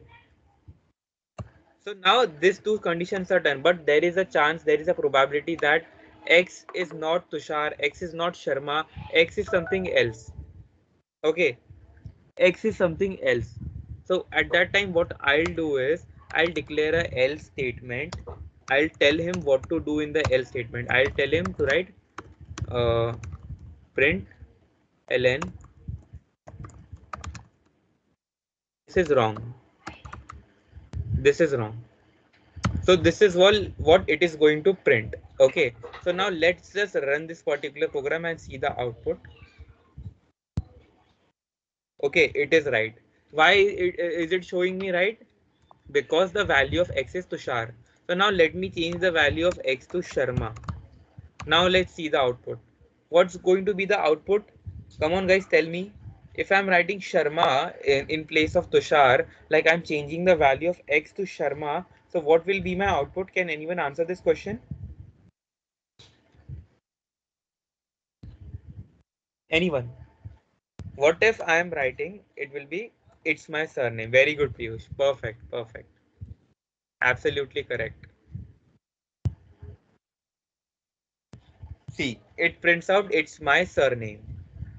so now these two conditions are done, but there is a chance, there is a probability that x is not Tushar, x is not Sharma, x is something else. Okay, x is something else. So at that time what I'll do is I'll declare a else statement. I'll tell him what to do in the else statement. I'll tell him to write uh, print ln, this is wrong, this is wrong. So this is what it is going to print. Okay, so now let's just run this particular program and see the output. Okay, it is right. Why is it showing me right? Because the value of x is Tushar. So now let me change the value of x to Sharma. Now let's see the output. What's going to be the output? Come on guys, tell me. If I'm writing Sharma in place of Tushar, like I'm changing the value of x to Sharma, so what will be my output? Can anyone answer this question? Anyone? What if I am writing? It will be it's my surname. Very good, Piyush. Perfect, perfect. Absolutely correct. See, it prints out it's my surname.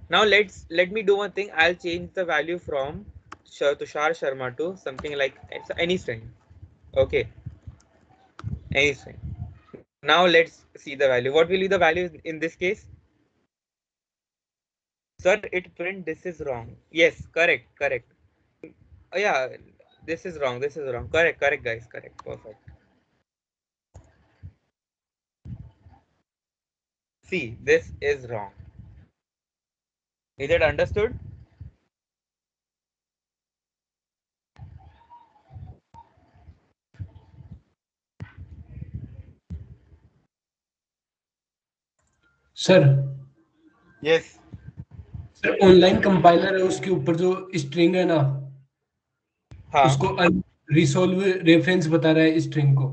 Now let me do one thing. I'll change the value from Tushar Sharma to something like any string. Okay, any string. Now let's see the value. What will be the value in this case? Sir, it print this is wrong. Yes, correct, correct. Yeah, this is wrong. This is wrong. Correct, correct, guys. Correct. Perfect. See, this is wrong. Is it understood? Sir Yes. Sir online compiler है उसके ऊपर जो string है ना हाँ. उसको resolve reference बता रहा है स्ट्रिंग को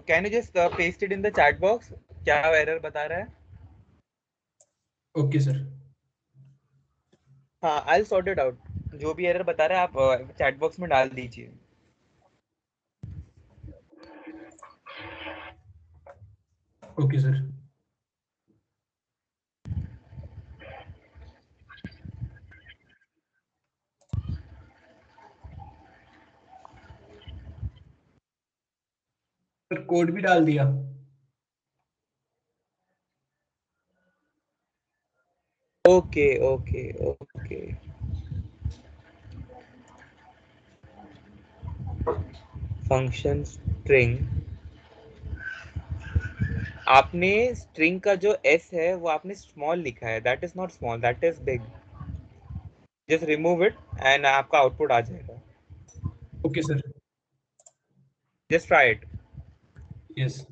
Can you just paste it in the chat box? क्या एरर बता रहा है? ओके सर हाँ, I'll sort it out. जो भी एरर बता रहा है आप चैट बॉक्स में डाल दीजिए. ओके सर सर कोड भी डाल दिया okay okay okay. Function string. आपने स्ट्रिंग का जो एस है वो आपने स्मॉल लिखा है. That is not small, that is big. Just remove it and आपका आउटपुट आ जाएगा. Okay sir just try it. Yes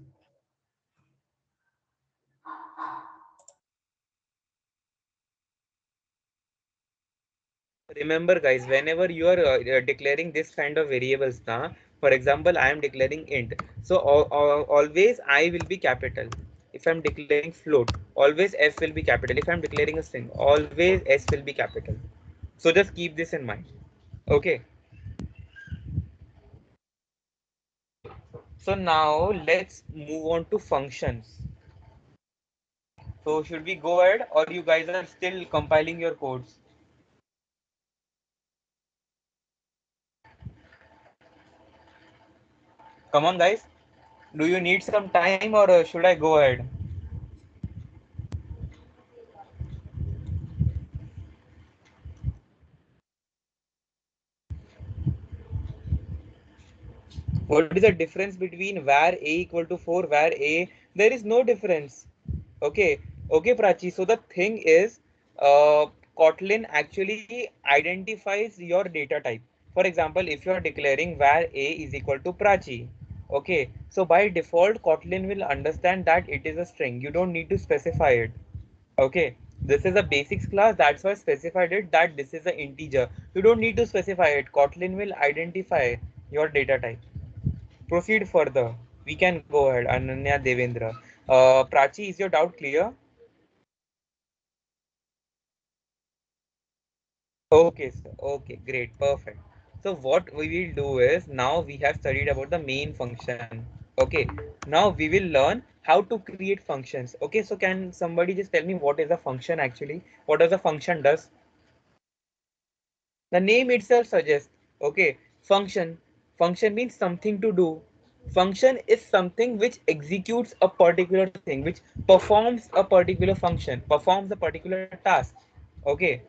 Remember guys, whenever you are declaring this kind of variables now, for example I am declaring int, so always I will be capital. If I'm declaring float, always f will be capital. If I'm declaring a string, always s will be capital. So just keep this in mind. Okay, so now let's move on to functions. So should we go ahead or you guys are still compiling your codes? Come on guys, do you need some time or should I go ahead? What is the difference between var a equal to 4, var a? There is no difference. Okay, okay, Prachi. So the thing is, Kotlin actually identifies your data type. For example, if you are declaring var a is equal to Prachi, okay, so by default, Kotlin will understand that it is a string. You don't need to specify it. Okay, this is a basics class. That's why I specified it that this is an integer. You don't need to specify it. Kotlin will identify your data type. Proceed further. We can go ahead. Ananya Devendra. Prachi, is your doubt clear? Okay, sir. Okay, great. Perfect. So what we will do is now we have studied about the main function. Okay, now we will learn how to create functions. Okay, so can somebody just tell me what is a function actually? What does a function does? The name itself suggests, okay, function means something to do. Function is something which executes a particular thing, which performs a particular function, performs a particular task. Okay,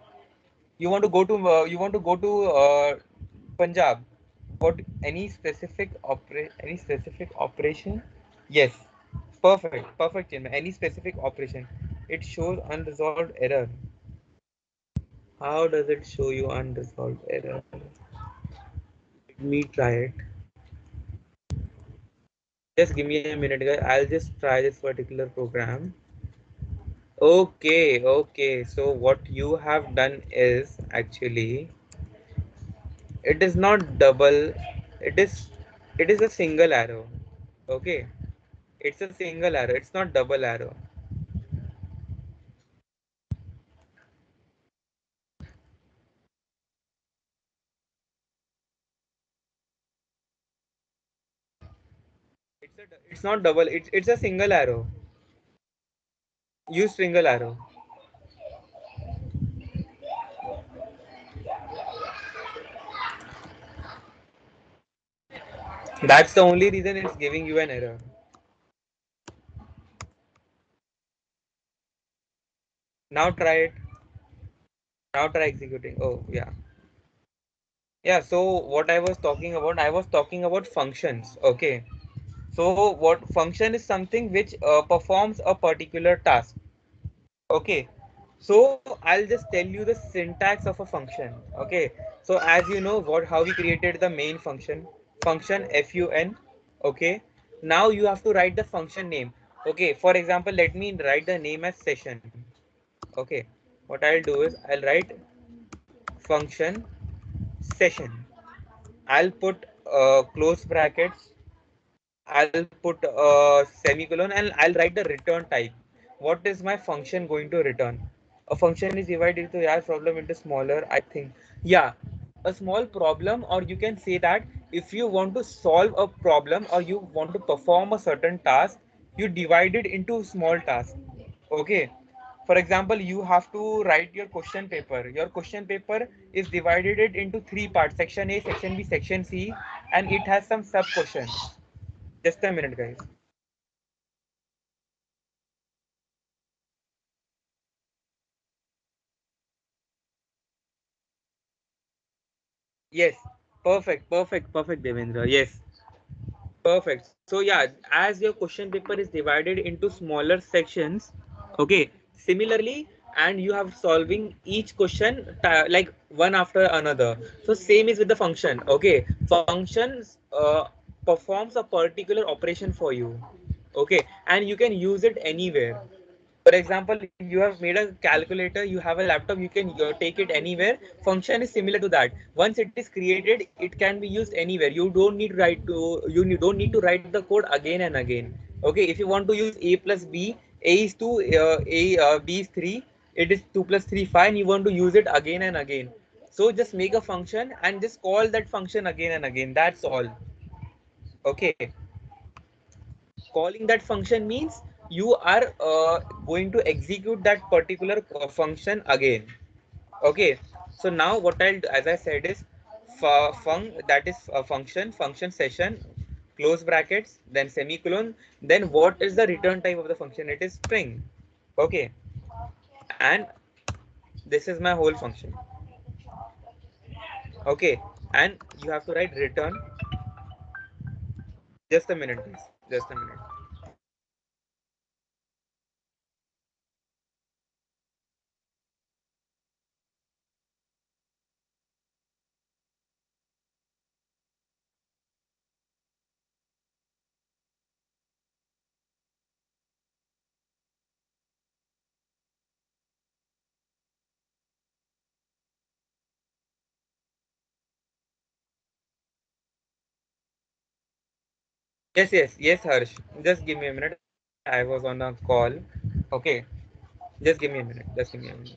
you want to go to Punjab. What any specific operation? Yes, perfect. Any specific operation? It shows unresolved error. How does it show you unresolved error? Let me try it. Just give me a minute, guys. I'll just try this particular program. Okay. So what you have done is actually it is not double. It is a single arrow. Okay. It's a single arrow. It's not double arrow. It's not double. It's a single arrow. Use single arrow. That's the only reason it's giving you an error. Now try it. Now try executing. Oh yeah. Yeah, so what I was talking about functions. Okay. So what function is something which performs a particular task. Okay. So I'll just tell you the syntax of a function. Okay. So as you know what how we created the main function fun. Okay. Now you have to write the function name. Okay. For example, let me write the name as session. Okay. What I'll do is I'll write function session. I'll put close brackets. I'll put a semicolon and I'll write the return type. What is my function going to return? A function is divided into large problem into smaller, I think. Yeah, a small problem, or you can say that if you want to solve a problem or you want to perform a certain task, you divide it into small tasks. Okay. For example, you have to write your question paper. Your question paper is divided it into three parts: section A, section B, section C, and it has some sub questions. Just a minute, guys. Yes, perfect, Devendra. Yes, perfect. So yeah, as your question paper is divided into smaller sections, okay. Similarly, and you have solving each question like one after another. So same is with the function. Okay, functions performs a particular operation for you. Okay, and you can use it anywhere. For example, you have made a calculator, you have a laptop, you can take it anywhere. Function is similar to that. Once it is created, it can be used anywhere. You don't need don't need to write the code again and again. Okay, if you want to use a plus b, a is 2, b is 3, it is 2 plus 3 5, and you want to use it again and again. So just make a function and just call that function again and again. That's all. Okay, calling that function means you are going to execute that particular function again. Okay, so now what I'll do, as I said, is that is a function session, close brackets, then semicolon, then what is the return type of the function? It is string. Okay, and this is my whole function. Okay, and you have to write return. Just a minute, please. Just a minute. Yes, Harsh. Just give me a minute. I was on a call. Okay. Just give me a minute. Just give me a minute.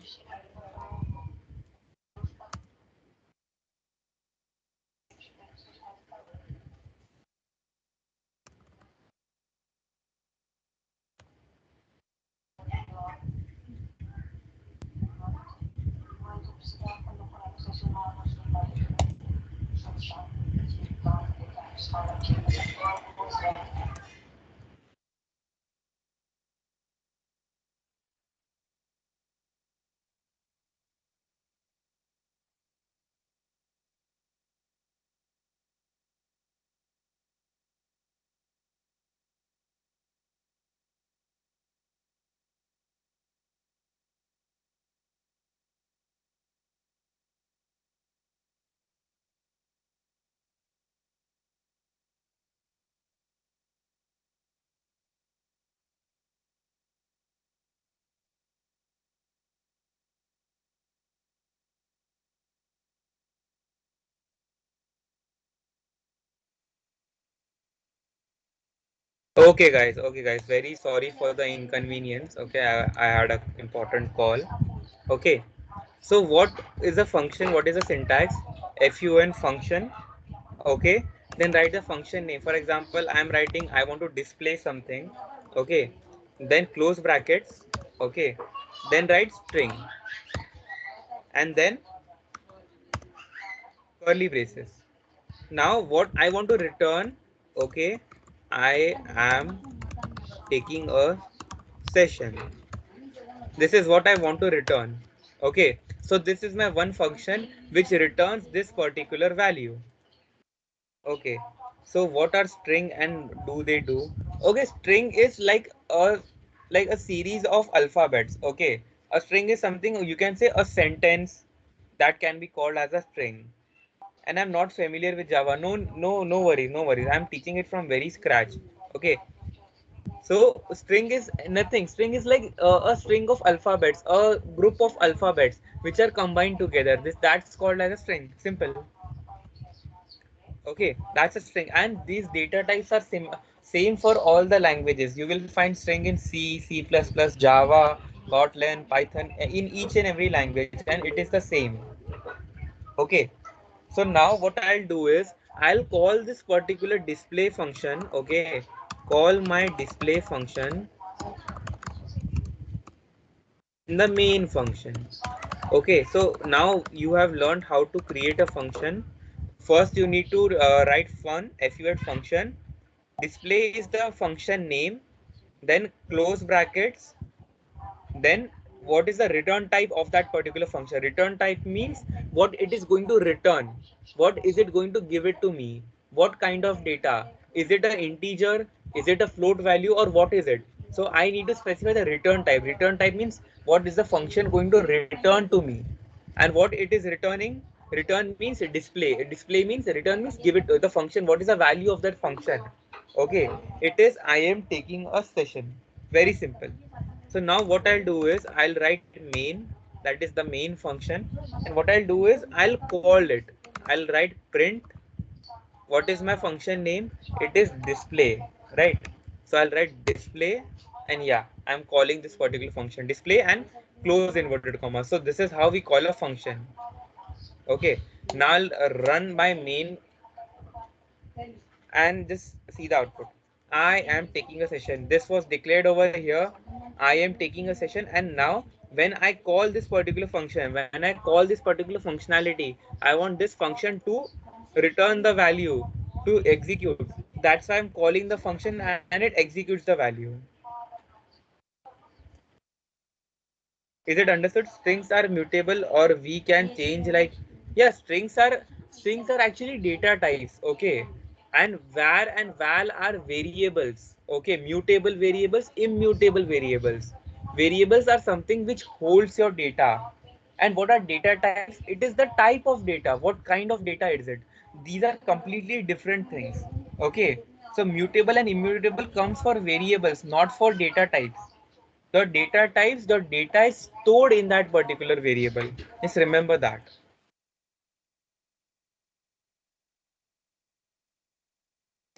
Okay, guys. Okay, guys. Very sorry for the inconvenience. Okay, I had an important call. Okay. So what is a function? What is a syntax? Fun function. Okay. then write the function name. For example, I am writing I want to display something, okay, then close brackets, okay, then write string, and then curly braces. Now what I want to return, okay, I am taking a session. This is what I want to return. Okay, so this is my one function which returns this particular value. Okay, so what are string and do they do? Okay, string is like a series of alphabets. Okay, a string is something you can say a sentence that can be called as a string. And I'm not familiar with Java. No worries, no worries. I'm teaching it from very scratch. Okay, so string is nothing. String is like a string of alphabets, a group of alphabets which are combined together. That's called as a string. Simple. Okay, that's a string, and these data types are same for all the languages. You will find string in C, C++, Java, Kotlin, Python, in each and every language, and it is the same. Okay, so now what I'll do is I'll call this particular display function. Okay, call my display function in the main function. Okay, so now you have learned how to create a function. First, you need to write fun function. Display is the function name, then close brackets, then what is the return type of that particular function. Return type means what it is going to return, what is it going to give it to me, what kind of data, is it an integer, is it a float value, or what is it. So I need to specify the return type. Return type means what is the function going to return to me, and what it is returning. Return means display. Display means return means give it to the function, what is the value of that function. Okay, it is I am taking a session. Very simple. So now what I'll do is I'll write main, that is the main function, and what I'll do is I'll call it. I'll write print. What is my function name? It is display, right? So I'll write display, and yeah, I'm calling this particular function display and close inverted comma. So this is how we call a function. Okay, now I'll run my main and just see the output. I am taking a session. This was declared over here. I am taking a session, and now when I call this particular function, when I call this particular functionality, I want this function to return the value to execute. That's why I'm calling the function and it executes the value. Is it understood? Strings are mutable, or we can change, like, yeah, strings are actually data types. Okay, and var and val are variables. Okay, mutable variables, immutable variables. Variables are something which holds your data. And what are data types? It is the type of data. What kind of data is it? These are completely different things. Okay, so mutable and immutable comes for variables, not for data types. The data types, the data is stored in that particular variable. Just remember that.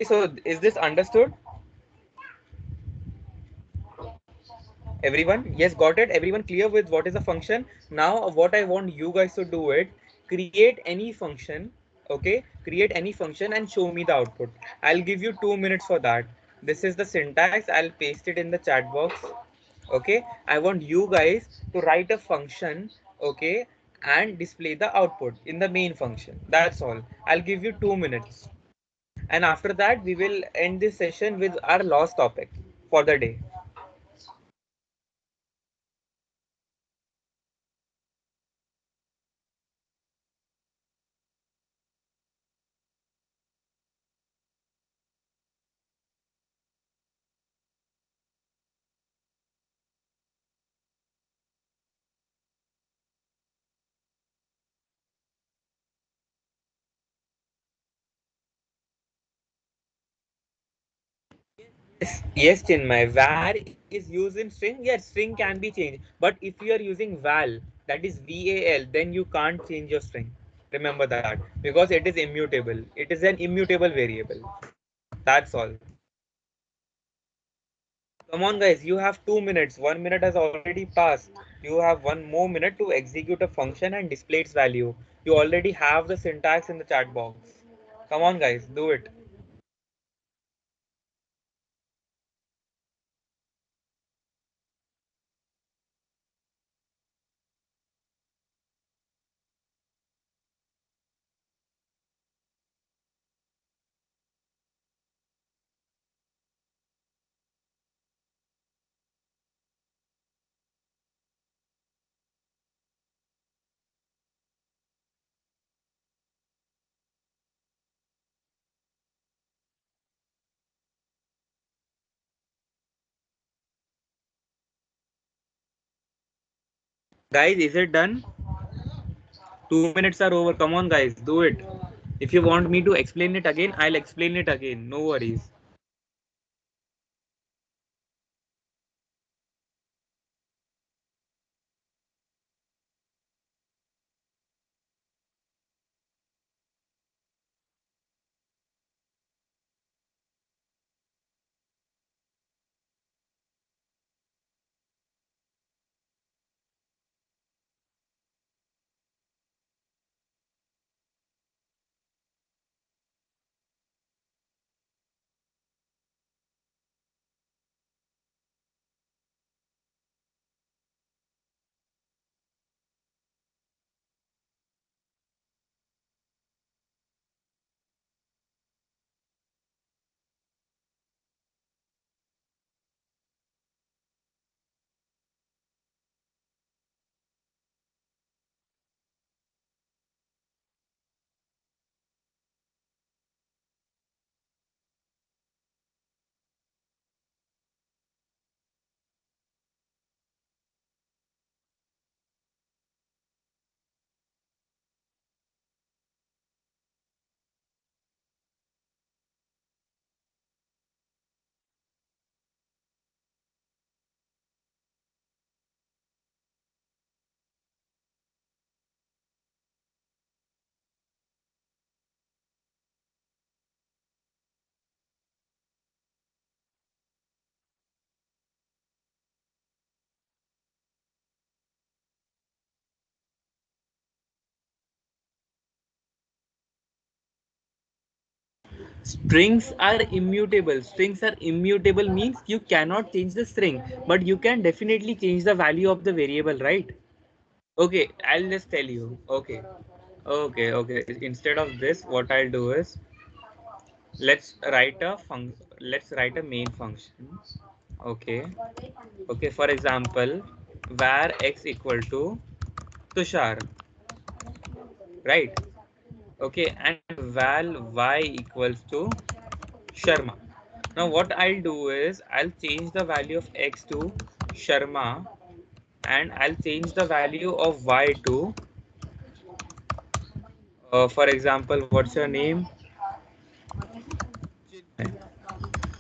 So is this understood? Everyone? Yes, got it. Everyone clear with what is a function? Now what I want you guys to do it, create any function. Okay, create any function and show me the output. I'll give you 2 minutes for that. This is the syntax. I'll paste it in the chat box. Okay, I want you guys to write a function, okay, and display the output in the main function. That's all. I'll give you 2 minutes, and after that we will end this session with our last topic for the day. Yes, Chinmay, var is used in string. Yes, string can be changed, but if you are using val, that is val, then you can't change your string. Remember that, because it is immutable. It is an immutable variable. That's all. Come on, guys, you have 2 minutes. 1 minute has already passed. You have one more minute to execute a function and display its value. You already have the syntax in the chat box. Come on, guys, do it. Guys, is it done? 2 minutes are over. Come on, guys, do it. If you want me to explain it again, I'll explain it again. No worries. Strings are immutable. Strings are immutable means you cannot change the string, but you can definitely change the value of the variable, right? Okay, I'll just tell you. Okay. Okay. Instead of this, what I'll do is let's write a main function. Okay. Okay, for example, var x equal to Tushar, right? Okay, and val y equals to Sharma. Now what I'll do is I'll change the value of x to Sharma, and I'll change the value of y to for example, what's your name?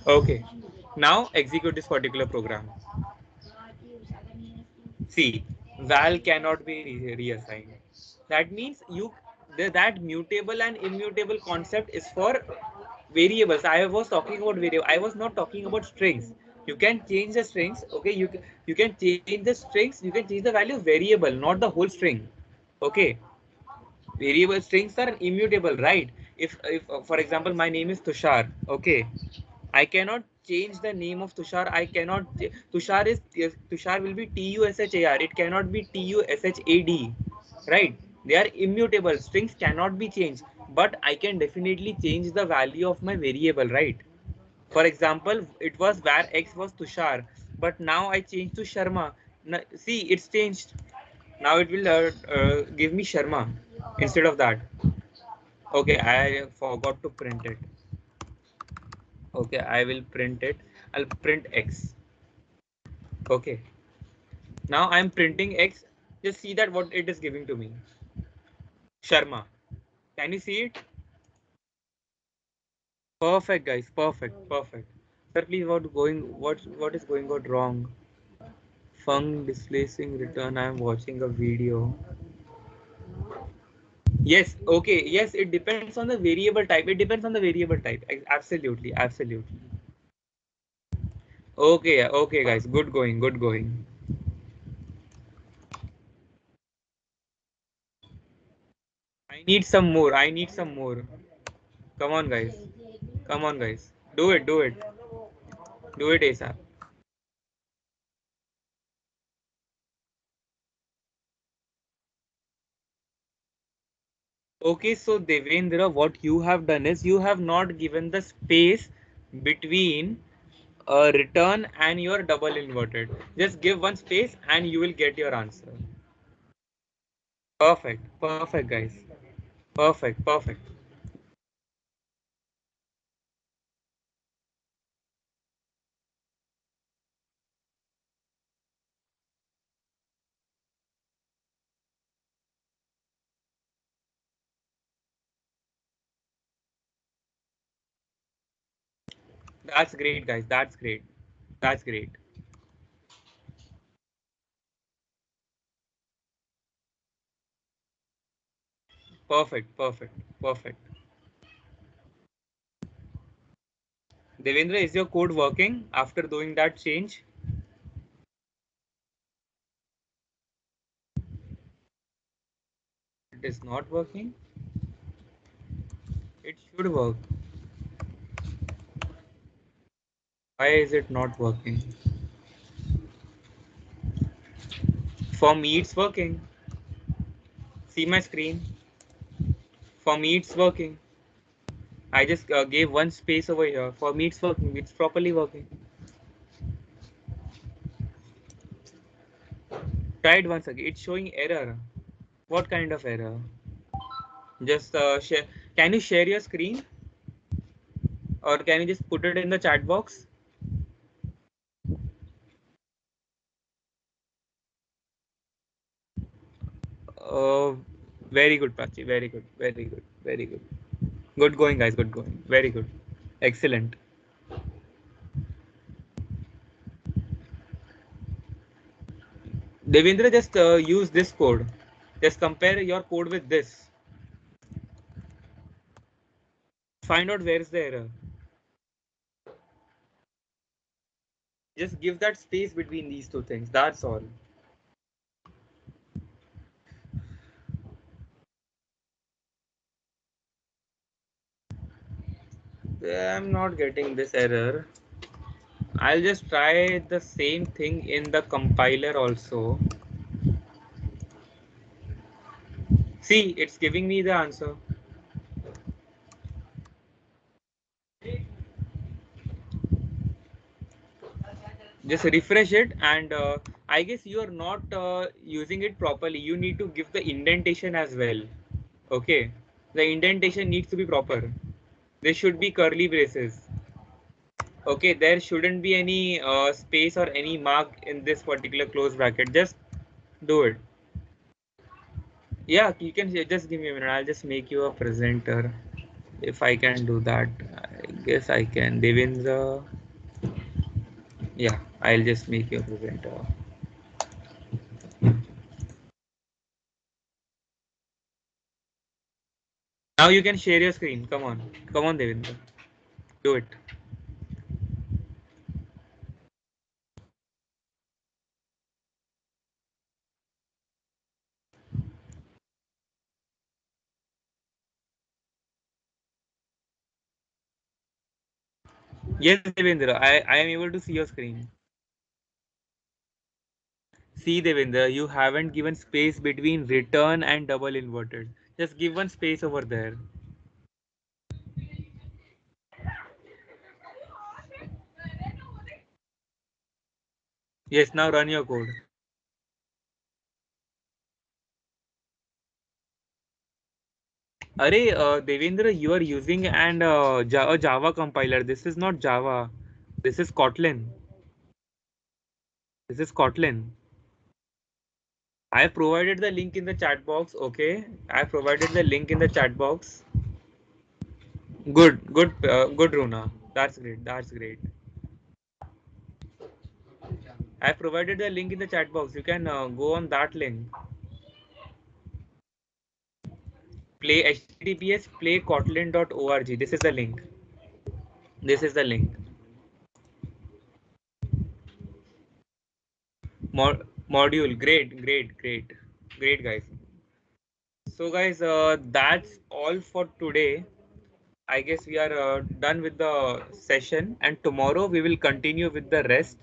Okay, now execute this particular program. See, val cannot be reassigned. That means that mutable and immutable concept is for variables. I was talking about variable. I was not talking about strings. You can change the strings. Okay, you can change the strings. You can change the value of variable, not the whole string. Okay, variable strings are immutable, right? If for example my name is Tushar, okay, I cannot change the name of Tushar. I cannot. Tushar will be Tushar. It cannot be Tushad, right? They are immutable. Strings cannot be changed, but I can definitely change the value of my variable, right? For example, it was var x was Tushar, but now I changed to Sharma. Now, see, it's changed. Now it will give me Sharma instead of that. Okay, I forgot to print it. Okay, I will print it. I'll print x. Okay, now I'm printing x. Just see that what it is giving to me. Sharma. Can you see it? Perfect, guys. Perfect. Sir, please, what is going on wrong? Fung displacing return. I'm watching a video. Yes, okay. Yes, it depends on the variable type. It depends on the variable type. Absolutely. Okay, guys. Good going. I need some more. Come on, guys. Come on, guys. Do it. Do it. Do it ASAP. Okay, so Devendra, what you have done is you have not given the space between a return and your double inverted. Just give one space and you will get your answer. Perfect. Perfect, guys. Perfect. Perfect. That's great, guys. That's great. That's great. Perfect. Perfect. Perfect. Devendra, is your code working after doing that change? It is not working. It should work. Why is it not working? For me, it's working. See my screen. For me, it's working. I just gave one space over here. For me, it's working. It's properly working. Try it once again. It's showing error. What kind of error? Just share. Can you share your screen, or can you just put it in the chat box? Uh, Very good, Prachi. Very good. Very good. Very good. Good going, guys. Good going. Very good. Excellent. Devendra, just use this code. Just compare your code with this. Find out where is the error. Just give that space between these two things. That's all. I'm not getting this error. I'll just try the same thing in the compiler also. See, it's giving me the answer. Just refresh it, and I guess you are not using it properly. You need to give the indentation as well. Okay, the indentation needs to be proper. There should be curly braces. Okay, there shouldn't be any space or any mark in this particular close bracket. Just do it. Yeah, you can just give me a minute. I'll just make you a presenter. If I can do that, I guess I can. Devendra. Yeah, I'll just make you a presenter. Now you can share your screen. Come on. Come on, Devendra. Do it. Yes, Devendra. I am able to see your screen. See, Devendra, you haven't given space between return and double inverted. Just give one space over there. Yes, now run your code. Arey, Devendra, you are using a Java compiler. This is not Java. This is Kotlin. This is Kotlin. I provided the link in the chat box. Okay, I provided the link in the chat box. Good, good, good, Runa. That's great. That's great. I provided the link in the chat box. You can go on that link. Play https playkotlin.org. This is the link. This is the link. Module. Great, great, great, great, guys. So, guys, that's all for today. I guess we are done with the session, and tomorrow we will continue with the rest.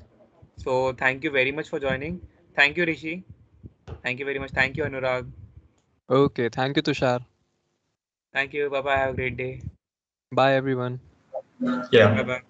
So thank you very much for joining. Thank you, Rishi. Thank you very much. Thank you, Anurag. Okay, thank you, Tushar. Thank you. Bye bye. Have a great day. Bye, everyone. Yeah. Bye bye.